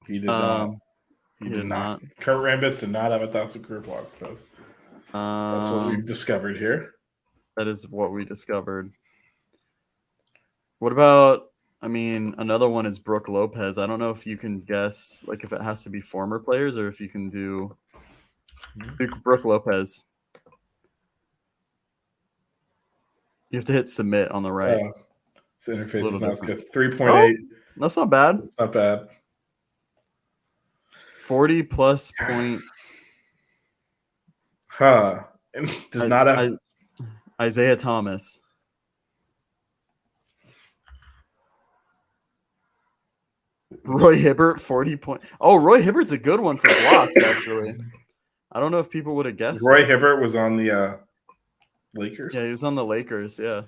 He did not. He did not. Kurt Rambis did not have 1,000 career blocks. That's what we've discovered here. That is what we discovered. What about? I mean, another one is Brooke Lopez. I don't know if you can guess, like, if it has to be former players or if you can do Brooke Lopez. You have to hit submit on the right. This interface is not good. 3.8. That's not bad. It's not bad. 40+ point. Does not have Isaiah Thomas. Roy Hibbert, 40 point. Oh, Roy Hibbert's a good one for blocks, actually. I don't know if people would have guessed. Roy Hibbert was on the Lakers. Yeah, he was on the Lakers. Yeah.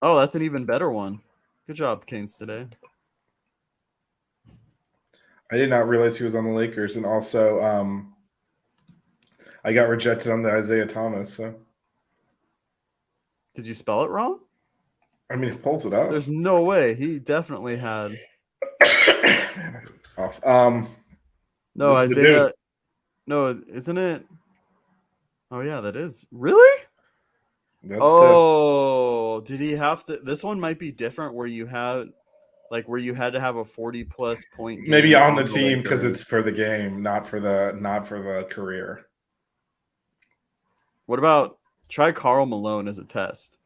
Oh, that's an even better one. Good job, Canes, today. I did not realize he was on the Lakers, and also I got rejected on the Isaiah Thomas. So, did you spell it wrong? I mean, it pulls it up. There's no way. He definitely had. Off. No, Isaiah. No, isn't it? Oh yeah, that is. Really? That's Oh, did he have to? This one might be different where you had to have a 40+ point game. maybe on the the team because Lakers. it's for the game, not for the career. What about try Karl Malone as a test?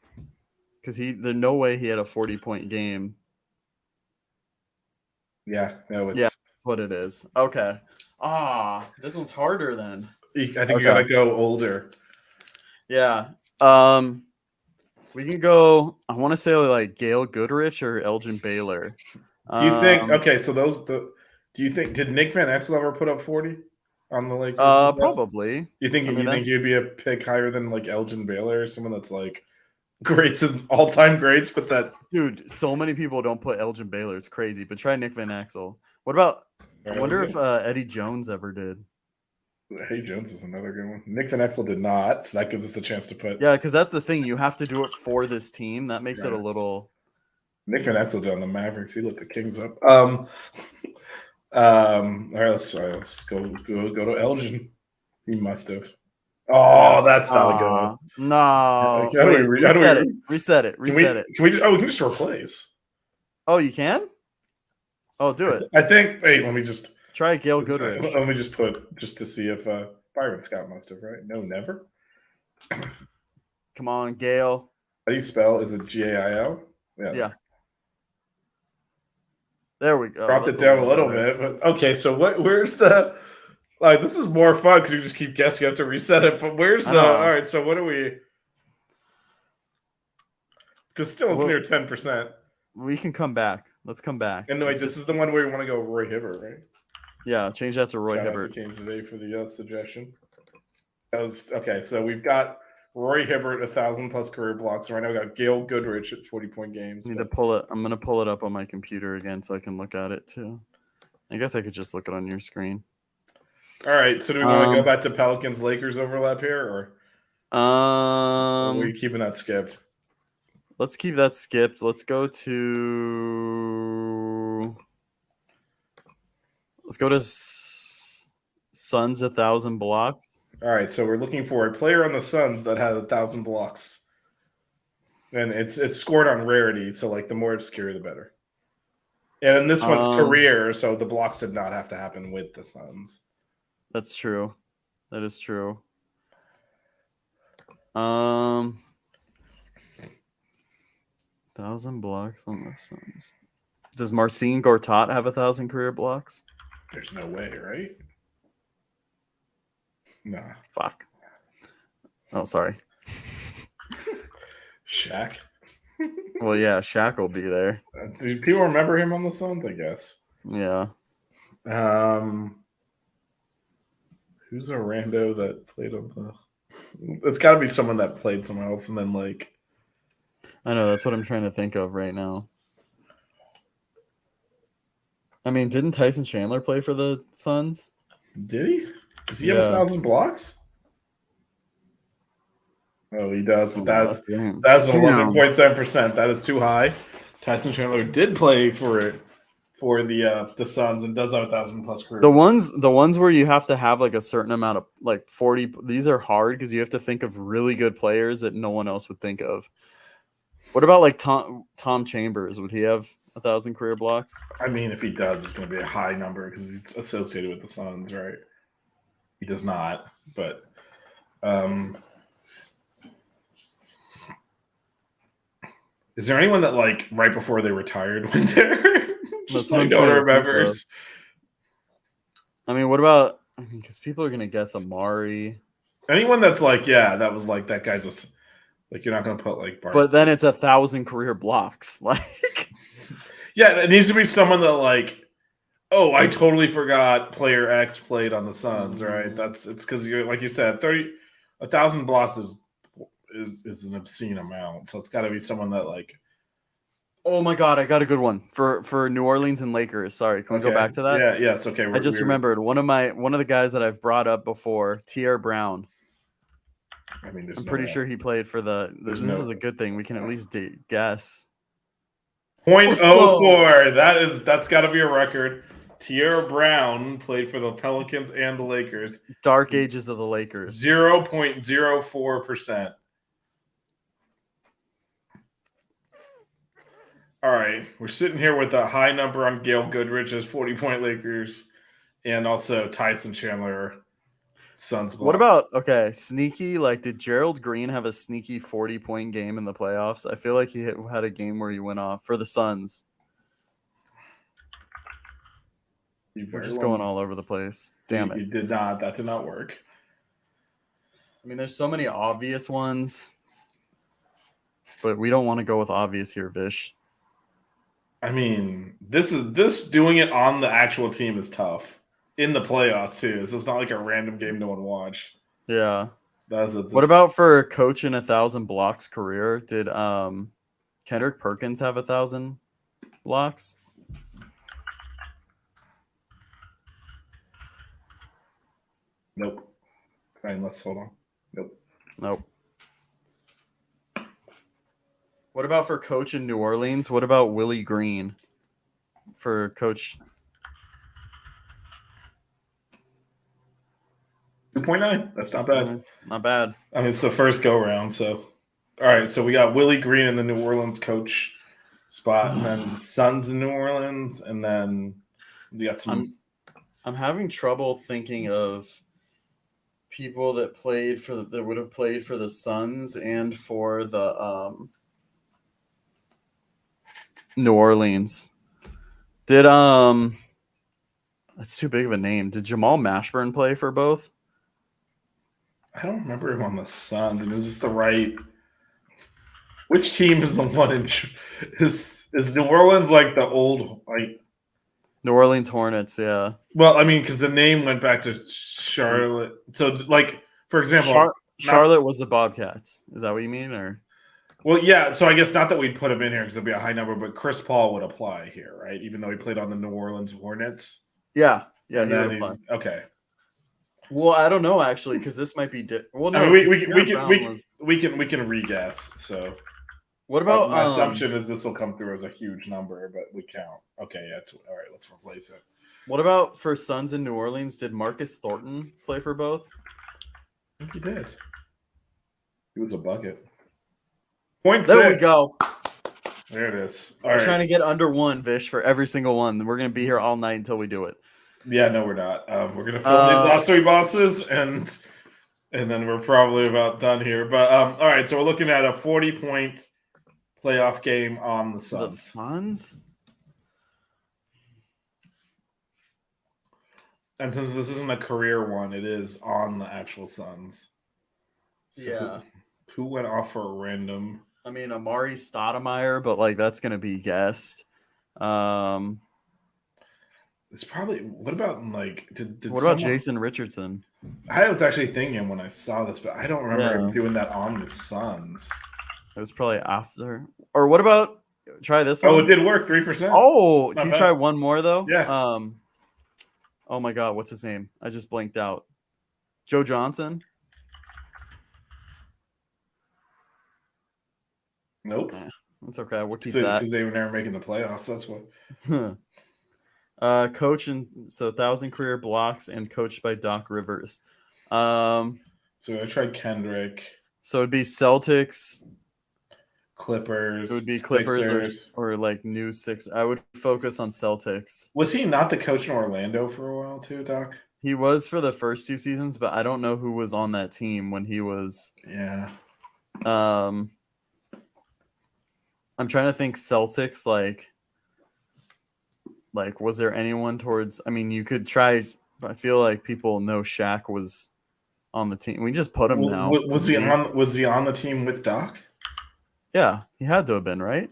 Because there's no way he had a 40-point game. Yeah, no, it's. Yeah, that's what it is. Okay. This one's harder then. I think you gotta go older. Yeah. We can go. I want to say like Gail Goodrich or Elgin Baylor. Do you think? Okay, so do you think did Nick Van Exel ever put up 40 on the Lakers? Probably. You think I mean, think he'd be a pick higher than like Elgin Baylor, someone that's like greats of all-time greats, but that dude, so many people don't put Elgin Baylor. It's crazy. But try Nick Van Exel. What about? I wonder if Eddie Jones ever did. Eddie Jones is another good one. Nick Van Exel did not, so that gives us the chance to put. Yeah, because that's the thing. You have to do it for this team. That makes it a little. Nick Van Exel did on the Mavericks. He lit the Kings up. All right, let's go to Elgin. He must have. Oh, that's not a good one. No. Reset it. Can we just replace? Oh, you can? Oh, do it. I think. Wait, let me just try Gail Goodrich. Let me just put just to see if Byron Scott must have, right? No, never. Come on, Gail. How do you spell? Is it Gail? Yeah. There we go. Dropped it down a little bit, but okay. So where's the? Like, this is more fun because you just keep guessing. You have to reset it. But where's the? All right. So what do we? Because still it's near 10%. We can come back. Let's come back. And wait, this is the one where you want to go Roy Hibbert, right? Yeah, change that to Roy Hibbert. Canes today for the suggestion. Okay. So we've got Roy Hibbert 1,000+ career blocks. Right now we got Gail Goodrich at 40-point games. Need to pull it. I'm gonna pull it up on my computer again so I can look at it too. I guess I could just look it on your screen. All right. So do we want to go back to Pelicans Lakers overlap here, or are we keeping that skipped? Let's keep that skipped. Let's go to Suns 1,000 blocks. All right, so we're looking for a player on the Suns that had 1,000 blocks, and it's scored on rarity. So like the more obscure, the better. And this one's career, so the blocks did not have to happen with the Suns. That's true. That is true. 1,000 blocks on the Suns. Does Marcin Gortat have 1,000 career blocks? There's no way, right? No. Fuck. Oh, sorry. Shaq. Well, yeah, Shaq will be there. Do people remember him on the Suns? I guess. Yeah. Who's a rando that played on the? It's got to be someone that played somewhere else, and then like. I know, that's what I'm trying to think of right now. I mean, didn't Tyson Chandler play for the Suns? Did he? Does he have 1,000 blocks? Oh, he does, but that's 11.7%. That is too high. Tyson Chandler did play for the Suns and does have 1,000+ career. The ones where you have to have like a certain amount of like 40. These are hard because you have to think of really good players that no one else would think of. What about like Tom Chambers? Would he have 1,000 career blocks? I mean, if he does, it's going to be a high number because he's associated with the Suns, right? He does not, but is there anyone that like right before they retired went there? Just like no one remembers. I mean, what about? Because people are going to guess Amari. Anyone that's like, yeah, that was like that guy's like you're not going to put like. But then it's 1,000 career blocks, like. Yeah, it needs to be someone that like. Oh, I totally forgot player X played on the Suns, right? It's because you're like you said, 1,000 blocks is an obscene amount. So it's got to be someone that like. Oh my God, I got a good one for New Orleans and Lakers. Sorry, can we go back to that? Yeah, yes, okay. I just remembered one of the guys that I've brought up before, T.R. Brown. I mean, I'm pretty sure he played for the. This is a good thing. We can at least guess. 0.04. That's got to be a record. Tierra Brown played for the Pelicans and the Lakers. Dark ages of the Lakers. 0.04%. All right, we're sitting here with a high number on Gail Goodrich's 40-point Lakers, and also Tyson Chandler, Suns. What about sneaky? Like, did Gerald Green have a sneaky 40-point game in the playoffs? I feel like he had a game where he went off for the Suns. We're just going all over the place. Damn it! You did not. That did not work. I mean, there's so many obvious ones, but we don't want to go with obvious here, Vish. I mean, this doing it on the actual team is tough. In the playoffs too. This is not like a random game no one watched. Yeah. What about for coach in 1,000 blocks career? Did Kendrick Perkins have 1,000 blocks? Nope. Fine, let's hold on. Nope. What about for coach in New Orleans? What about Willie Green for coach? 2.9. That's not bad. Not bad. I mean, it's the first go round. So, all right. So we got Willie Green in the New Orleans coach spot, and then Suns in New Orleans, and then you got some. I'm having trouble thinking of people that would have played for the Suns and for the New Orleans. Did that's too big of a name. Did Jamal Mashburn play for both? I don't remember him on the Suns. Is this the right? Which team is the one in? Is New Orleans like the old like? New Orleans Hornets, yeah. Well, I mean, because the name went back to Charlotte. So, like, for example, Charlotte was the Bobcats. Is that what you mean, or? Well, yeah. So I guess not that we'd put him in here because it'd be a high number, but Chris Paul would apply here, right? Even though he played on the New Orleans Hornets. Yeah. He would apply. Okay. Well, I don't know actually, because this might be. Well, no, I mean, we can re-guess. So, what about my assumption is this will come through as a huge number, but we count. Okay, yeah. All right, let's replace it. What about for Suns in New Orleans? Did Marcus Thornton play for both? I think he did. He was a bucket. Point there 6. we go. There it is. We're trying to get under one, Vish, for every single one. We're going to be here all night until we do it. Yeah, no, we're not. We're going to fill these last 3 boxes, and then we're probably about done here. But all right, so we're looking at a 40-point playoff game on the Suns. The Suns? And since this isn't a career one, it is on the actual Suns. So yeah. Who went off for a random? I mean, Amari Stoudemire, but like that's gonna be guessed. It's probably. What about like? What about Jason Richardson? I was actually thinking when I saw this, but I don't remember him doing that on the Suns. It was probably after. Or what about try this one? Oh, it did work. 3%. Oh, can you try one more though? Yeah. Oh my God, what's his name? I just blanked out. Joe Johnson. Nope. That's okay. We'll keep that because they were never making the playoffs. That's what. Coach and 1,000 career blocks and coached by Doc Rivers. So I tried Kendrick. So it'd be Celtics, Clippers. It would be Clippers or like new six. I would focus on Celtics. Was he not the coach in Orlando for a while too, Doc? He was for the first 2 seasons, but I don't know who was on that team when he was. Yeah. I'm trying to think Celtics like was there anyone towards I mean you could try but I feel like people know Shaq was on the team. We just put him now. Was he on the team with Doc? Yeah, he had to have been, right?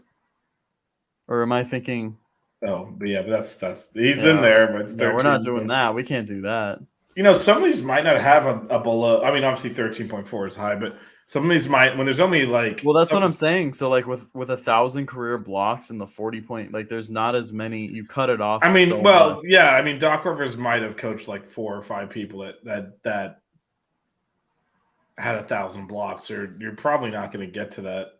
Or am I thinking Oh, but yeah, but that's he's in there, but no, we're not doing that. We can't do that. You know, some of these might not have a below. I mean, obviously 13.4 is high, but some of these might when there's only like. Well, that's what I'm saying. So, like with 1,000 career blocks and the 40-point, like there's not as many. You cut it off. I mean, so well, much. yeah. I mean, Doc Rivers might have coached like 4 or 5 people that had 1,000 blocks, or you're probably not going to get to that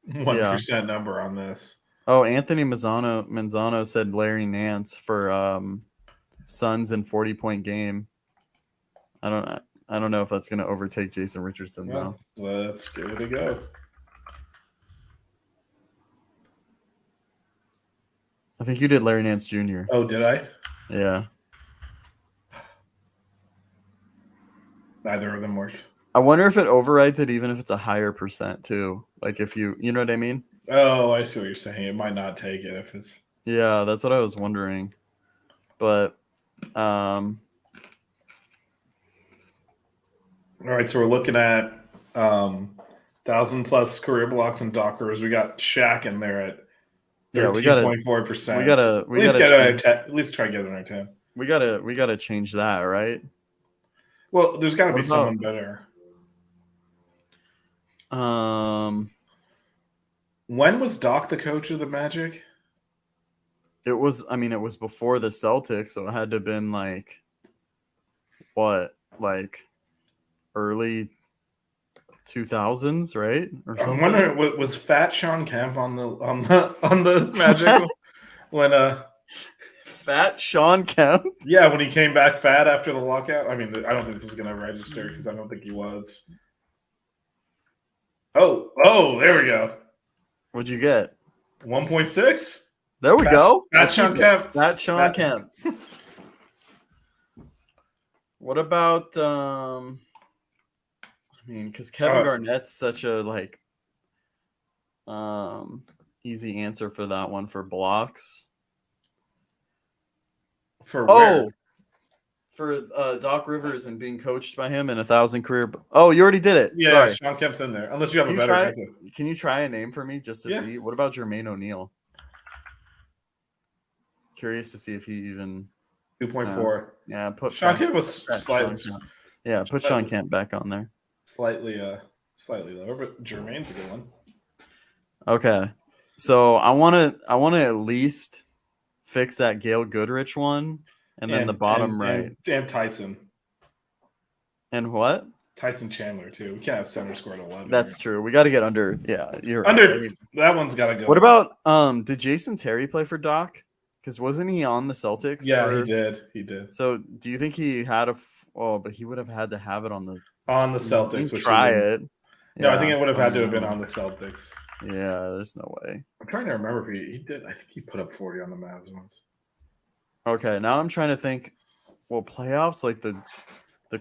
1% number on this. Oh, Anthony Manzano said Larry Nance for Suns in 40-point game. I don't know if that's going to overtake Jason Richardson though. Well, let's give it a go. I think you did Larry Nance Jr. Oh, did I? Yeah. Neither of them worked. I wonder if it overrides it even if it's a higher percent too. Like if you know what I mean? Oh, I see what you're saying. It might not take it if it's. Yeah, that's what I was wondering. But All right, so we're looking at 1,000+ career blocks and Doc Rivers. We got Shaq in there at 13.4%. At least try to get it under 10. We gotta change that, right? Well, there's got to be someone better. When was Doc the coach of the Magic? It was before the Celtics, so it had to have been like early 2000s, right? Or something. I'm wondering, was Fat Sean Kemp on the Magic when Fat Sean Kemp? Yeah, when he came back fat after the lockout. I mean, I don't think this is gonna register because I don't think he was. Oh, there we go. What'd you get? 1.6. There we go. Fat Sean Kemp. Fat Sean Kemp. What about because Kevin Garnett's such a easy answer for that one for blocks. For where? For Doc Rivers and being coached by him in 1,000 career. Oh, you already did it. Yeah, sorry. Sean Kemp's in there. Unless you have a better answer. Can you try a name for me just to see? What about Jermaine O'Neal? Curious to see if he even 2.4. Yeah, put Sean Kemp was slightly. Yeah, put Sean Kemp back on there. Slightly lower, but Jermaine's a good one. Okay, so I want to at least fix that Gail Goodrich one, and then the bottom right. And Tyson. And what? Tyson Chandler too. We can't have center score at 11. That's true. We got to get under. Yeah, you're under. Right. That one's got to go. What about did Jason Terry play for Doc? Because wasn't he on the Celtics? Yeah, he did. He did. So do you think he had but he would have had to have it on the Celtics. Which try it. No, I think it would have had to have been on the Celtics. Yeah, there's no way. I'm trying to remember if he did. I think he put up 40 on the Mavs once. Okay, now I'm trying to think. Well, playoffs like the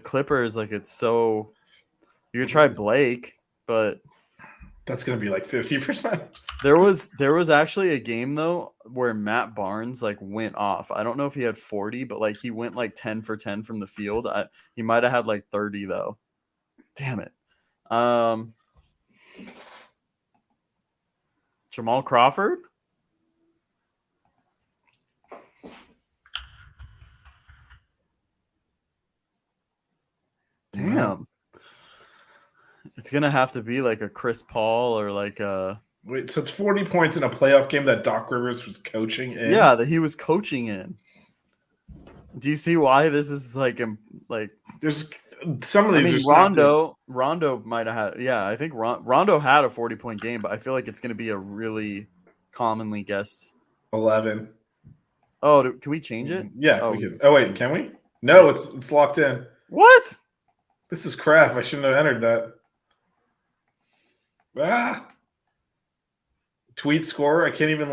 Clippers, it's so. You could try Blake, but that's gonna be like 50%. There was actually a game though where Matt Barnes went off. I don't know if he had 40, but he went 10 for 10 from the field. He might have had 30 though. Damn it. Jamal Crawford? Damn. It's going to have to be a Chris Paul or a... Wait, so it's 40 points in a playoff game that Doc Rivers was coaching in? Yeah, that he was coaching in. Do you see why this is There's some of these. Rondo might have had. Yeah, I think Rondo had a 40-point game, but I feel like it's going to be a really commonly guessed 11. Oh, can we change it? Yeah, we can. Oh wait, can we? No, it's locked in. What? This is crap. I shouldn't have entered that. Tweet score. I can't even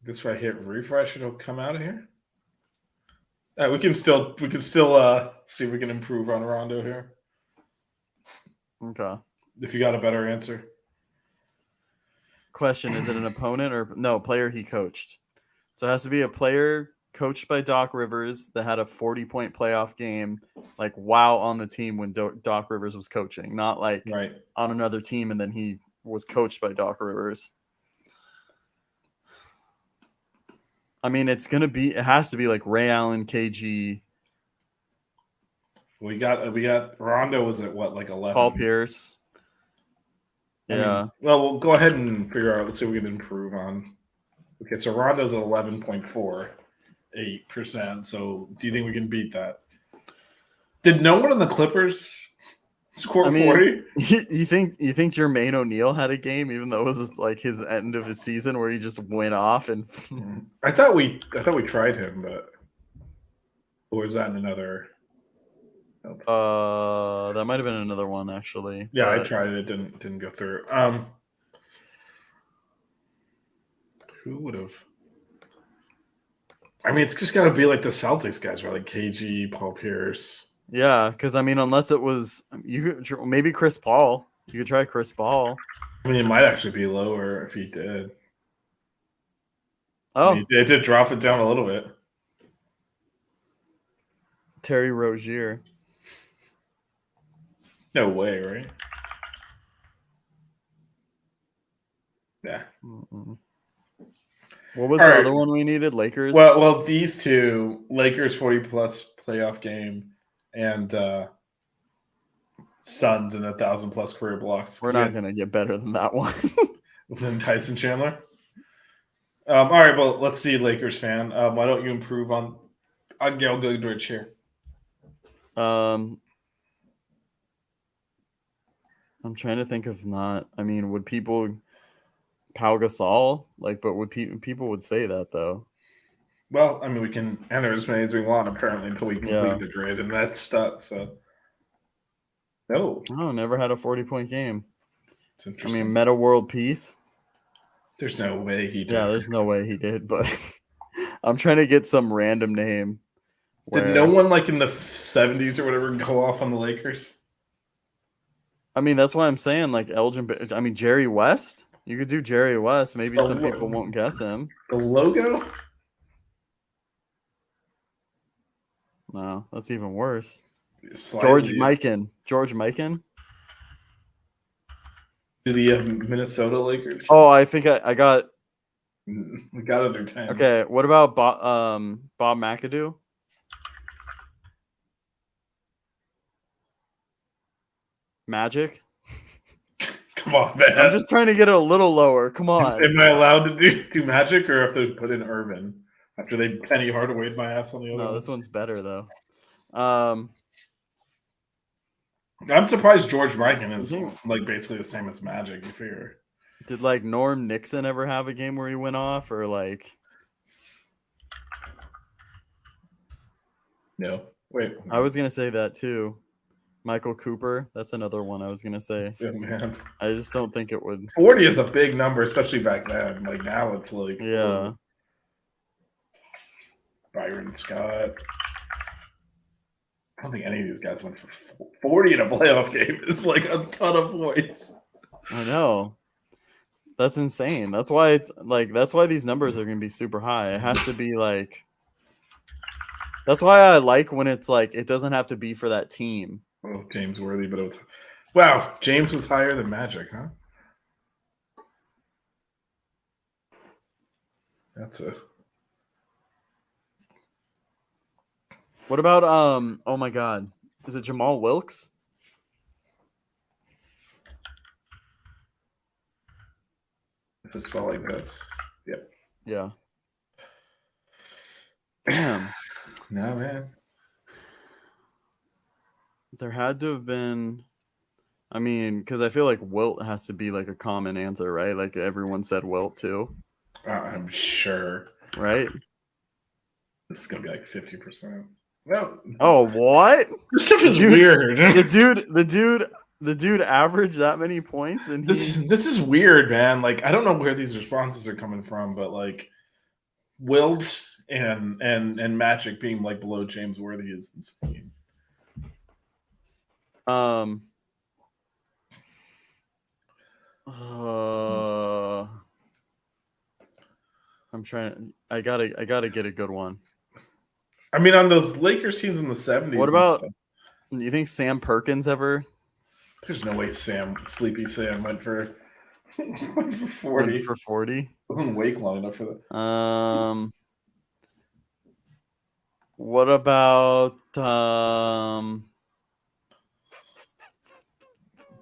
this. If I hit refresh, it'll come out of here. All right, we can still see if we can improve on Rondo here. Okay. If you got a better answer. Question: is it an opponent or no player he coached? So it has to be a player coached by Doc Rivers that had a 40-point playoff game, while on the team when Doc Rivers was coaching, not right on another team and then he was coached by Doc Rivers. I mean, it has to be Ray Allen, KG. We got Rondo was at what 11? Paul Pierce. Yeah. We'll go ahead and figure out. Let's see if we can improve on. Okay, so Rondo's at 11.48%. So do you think we can beat that? Did no one on the Clippers Score I mean, 40. you think Jermaine O'Neal had a game, even though it was like his end of his season where he just went off and I thought we tried him, but or was that in another? Nope. that might have been another one actually. Yeah, I but- tried it. It didn't go through. Who would have? I mean, it's just got to be like the Celtics guys, right? Like KG, Paul Pierce. Yeah, because I mean, unless it was maybe Chris Paul, you could try Chris Paul. I mean, it might actually be lower if he did. Oh, I mean, it did drop it down a little bit. Terry Rozier. No way, right? Yeah. Mm-mm. What was All the right. other one we needed? Lakers. Well, these two, Lakers 40+ playoff game, and Suns in 1,000+ career blocks. We're not gonna get better than that one. Than Tyson Chandler. All right, well, let's see, Lakers fan. Why don't you improve on? I'll go Goodrich here. I'm trying to think of not. I mean, would people Pau Gasol but would people would say that though? Well, I mean, we can enter as many as we want apparently until we complete Yeah. the grid, and that's stuck. So, no, Oh, never had a 40-point game. it's I interesting. mean, Meta World Peace. There's no way he did. Yeah, there's no way he did, but I'm trying to get some random name. Did no one like in the 70s or whatever go off on the Lakers? I mean, that's why I'm saying like Elgin. I mean, Jerry West. You could do Jerry West. Maybe Oh, some people won't guess him. The logo? No, that's even worse. Slightly. George Mikan. Did he have Minnesota Lakers? Oh, I think I got. We got under 10. Okay, what about Bob McAdoo? Magic. Come on, man. I'm just trying to get it a little lower. Come on. Am I allowed to do Magic, or if they put in Irvin after they Penny Hardaway'd my ass on the other No, one? this one's better though. I'm surprised George Mikan is Mhm. like basically the same as Magic. You figure? Did like Norm Nixon ever have a game where he went off, or like? No. Wait. I was gonna say that too. Michael Cooper. That's another one I was gonna say. Yeah, man. I just don't think it would. 40 is a big number, especially back then. Like now, it's like Yeah. Byron Scott. I don't think any of these guys went for 40 in a playoff game. It's like a ton of points. I know. That's insane. That's why it's like that's why these numbers are gonna be super high. It has to be like. That's why I like when it's like it doesn't have to be for that team. Oh, James Worthy, but it was wow. James was higher than Magic, huh? That's a What about oh my god. Is it Jamal Wilkes? it's a spell like this. Yep. Yeah. Damn. No, man. There had to have been I mean, because I feel like Wilt has to be like a common answer, right? Like everyone said Wilt too, I'm sure right? this is gonna be like 50%. No. Oh, what? This stuff is Dude, weird. The dude averaged that many points, and This is weird, man. Like I don't know where these responses are coming from, but like Wilt and Magic being like below James Worthy is insane. I'm trying. I gotta get a good one. I mean, on those Lakers teams in the 70s. What and about? stuff, You think Sam Perkins ever there's no way Sleepy Sam went for 40. went for 40? Wasn't Wake long enough for that. What about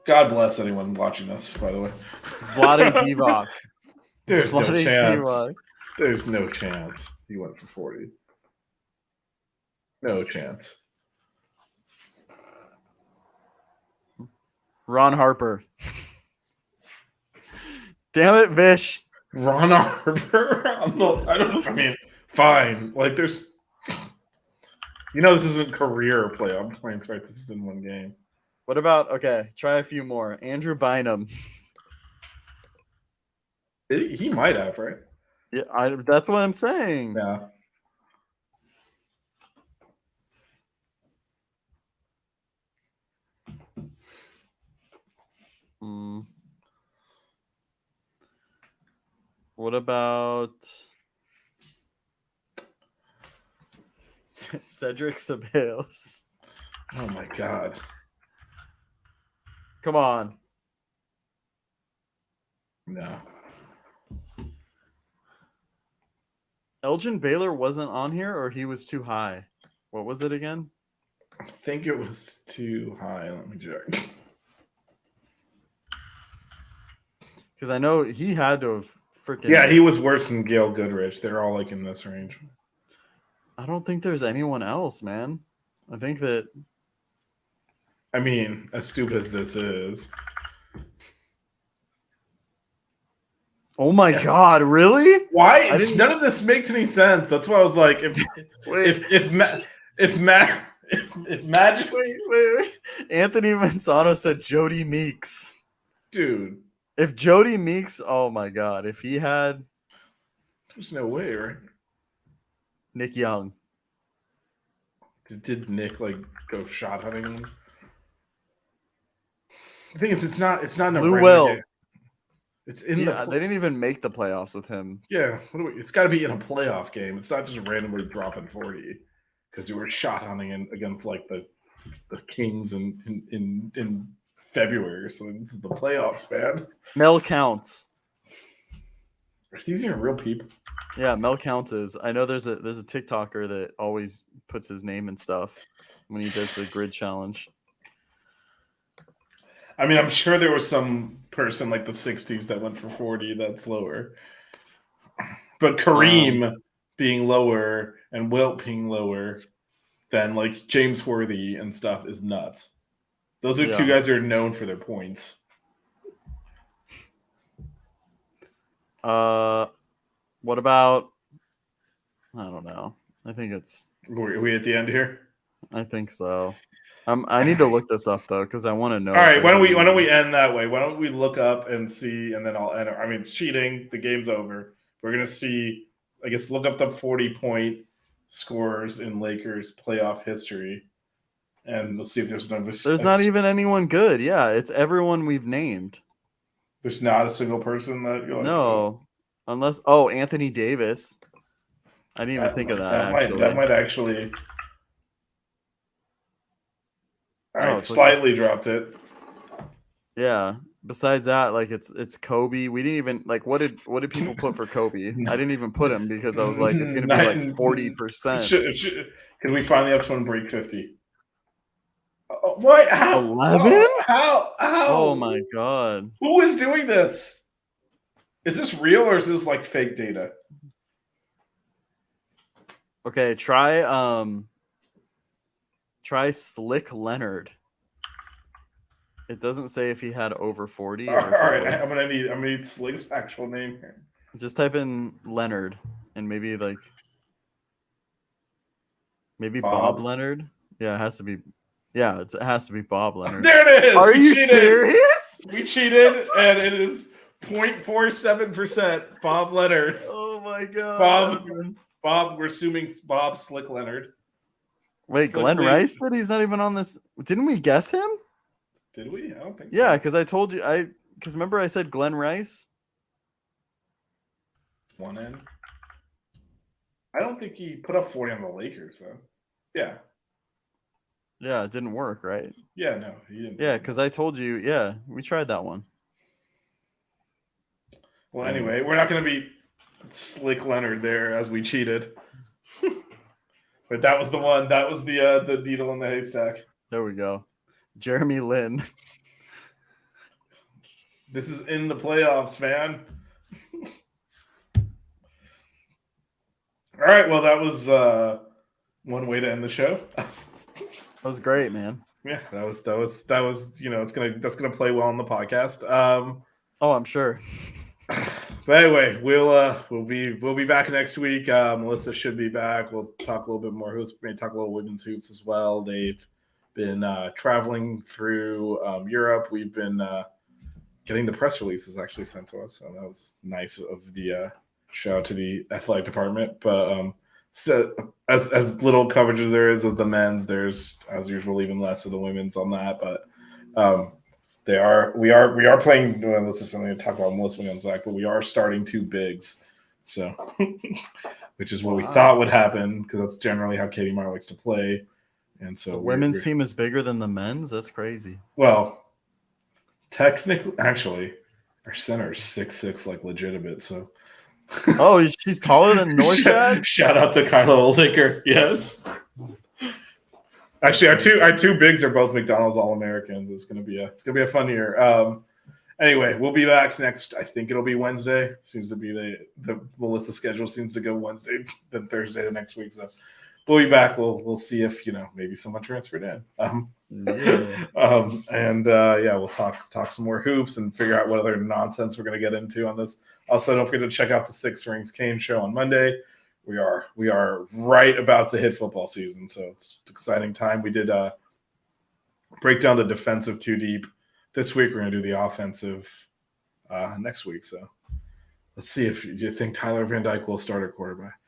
God bless anyone watching this, by the way. Vlade Divac? There's no Vlade chance. Divac. There's no chance he went for 40. No chance. Ron Harper. Damn it, Vish. Ron Harper. I mean, fine. Like, there's. This isn't career playoff points, right? This is in one game. What about, okay, try a few more. Andrew Bynum. He might have, right? Yeah, that's what I'm saying. Yeah. What about Cedric Ceballos? Oh my God. Come on. No. Elgin Baylor wasn't on here, or he was too high? What was it again? I think it was too high. Let me check. Because I know he had to have freaking. Yeah, he was worse than Gail Goodrich. They're all like in this range. I don't think there's anyone else, man. I think that. I mean, as stupid as this is. Oh my God! Really? Why? None of this makes any sense. That's why I was like, if Magic. Wait. Anthony Manzano said Jody Meeks. Dude. If Jody Meeks, oh my God, if he had. There's no way, right? Nick Young. Did Nick go shot hunting him? The thing is, it's not in a Lou regular Will. game. It's in They didn't even make the playoffs with him. Yeah, it's got to be in a playoff game. It's not just randomly dropping 40 because you were shot hunting against the Kings in February. So this is the playoffs, man. Mel Counts. Are these even real people? Yeah, Mel Counts is. I know there's a TikToker that always puts his name and stuff when he does the grid challenge. I mean, I'm sure there was some person like the 60s that went for 40 that's lower. But Kareem being lower and Wilt being lower than James Worthy and stuff is nuts. Those are two guys that are known for their points. What about? I don't know. I think it's. Are we at the end here? I think so. I need to look this up though because I want to know. All right, why don't we end that way? Why don't we look up and see, and then I'll enter. I mean, it's cheating. The game's over. We're gonna see. I guess look up the 40-point scores in Lakers playoff history, and we'll see if there's no. There's not even anyone good. Yeah, it's everyone we've named. There's not a single person that you're no, unless Anthony Davis. I didn't even think of that. That might actually. All right, slightly dropped it. Yeah. Besides that, it's Kobe. We didn't even what did people put for Kobe? I didn't even put him because I was like, it's gonna be 40%. Can we finally have someone break 50? What? How? 11? How? Oh my God! Who is doing this? Is this real or is this fake data? Okay, try Slick Leonard. It doesn't say if he had over 40. All right, I'm gonna need Slick's actual name here. Just type in Leonard and maybe Bob Leonard. Yeah, it has to be. Yeah, it has to be Bob Leonard. There it is. Are you serious? We cheated, and it is 0.47% Bob Leonard. Oh my God, Bob. We're assuming Bob Slick Leonard. Wait, Glenn Rice did? He's not even on this. Didn't we guess him? Did we? I don't think so. Yeah, because I told you. Because remember I said Glenn Rice? One end. I don't think he put up 40 on the Lakers, though. Yeah. Yeah, it didn't work, right? Yeah, no, he didn't. Yeah, because I told you. Yeah, we tried that one. Well, anyway, we're not going to be Slick Leonard there as we cheated. But that was the one. That was the needle in the haystack. There we go. Jeremy Lin. This is in the playoffs, man. All right. Well, that was one way to end the show. That was great, man. Yeah, that was that's gonna play well on the podcast. Oh, I'm sure. But anyway, we'll be back next week. Melissa should be back. We'll talk a little bit more hoops. Maybe talk a little women's hoops as well. They've been traveling through Europe. We've been getting the press releases actually sent to us, so that was nice of the shout out to the athletic department. But so as little coverage as there is of the men's, there's as usual even less of the women's on that. But we are playing. Well, this is something to talk about Melissa when comes back, but we are starting two bigs, so which is what we thought would happen because that's generally how Katie Meyer likes to play. And so the women's team is bigger than the men's. That's crazy. Well, technically, actually, our center is 6'6", like legitimate. So. Oh, she's taller than Norchad? Shout out to Kyla Oldicker. Yes. Actually, our two bigs are both McDonald's All-Americans. It's gonna be a fun year. Anyway, we'll be back next. I think it'll be Wednesday. It seems to be the Melissa schedule seems to go Wednesday, then Thursday the next week. So we'll be back. We'll see if maybe someone transferred in. We'll talk some more hoops and figure out what other nonsense we're going to get into on this. Also, don't forget to check out the Six Rings Kane show on Monday. We are right about to hit football season, so it's an exciting time. We did break down the defensive two deep this week. We're going to do the offensive next week. So let's see if you think Tyler Van Dyke will start at quarterback.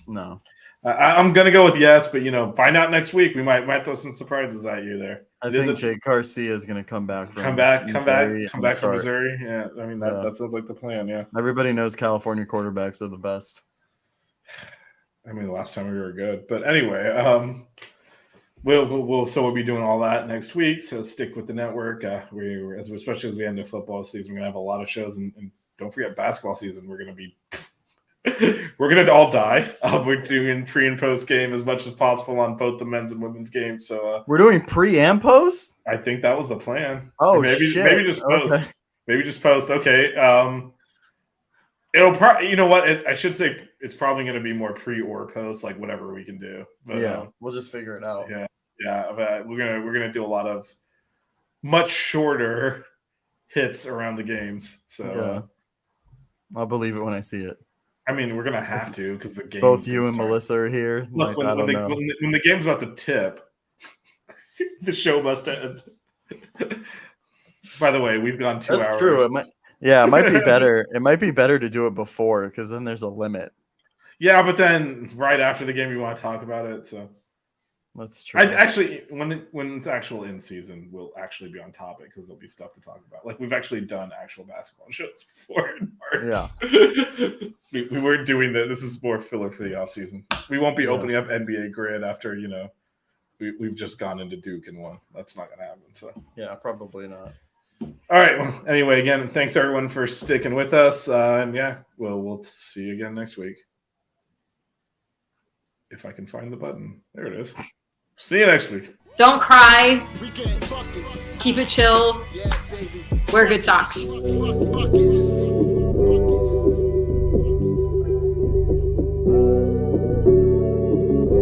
No. I'm gonna go with yes, but find out next week. We might throw some surprises at you there. I think Jake Garcia is gonna come back from Missouri. Yeah, I mean that sounds like the plan. Yeah, everybody knows California quarterbacks are the best. I mean, the last time we were good, but anyway, we'll be doing all that next week. So stick with the network. Especially as we end the football season, we're gonna have a lot of shows, and don't forget basketball season. We're gonna all die. We're doing pre and post game as much as possible on both the men's and women's games. So we're doing pre and post. I think that was the plan. Oh, maybe just post. Okay. Maybe just post. Okay. It'll probably. You know what? I should say it's probably going to be more pre or post, like whatever we can do. But, yeah, we'll just figure it out. Yeah. But we're gonna do a lot of much shorter hits around the games. So I'll believe it when I see it. I mean, we're gonna have to because the game. Both you and Melissa are here. Look, when the game's about to tip, the show must end. By the way, we've gone 2 hours. That's true. It might be better. It might be better to do it before because then there's a limit. Yeah, but then right after the game, you want to talk about it. So that's true. Actually, when it's actual in season, we'll actually be on topic because there'll be stuff to talk about. Like we've actually done actual basketball shows before. Yeah. We weren't doing that. This is more filler for the off season. We won't be opening up NBA Grid after we've just gone into Duke and won. That's not gonna happen. So yeah, probably not. All right. Well, anyway, again, thanks everyone for sticking with us. We'll see you again next week. If I can find the button, there it is. See you next week. Don't cry. Keep it chill. Wear good socks.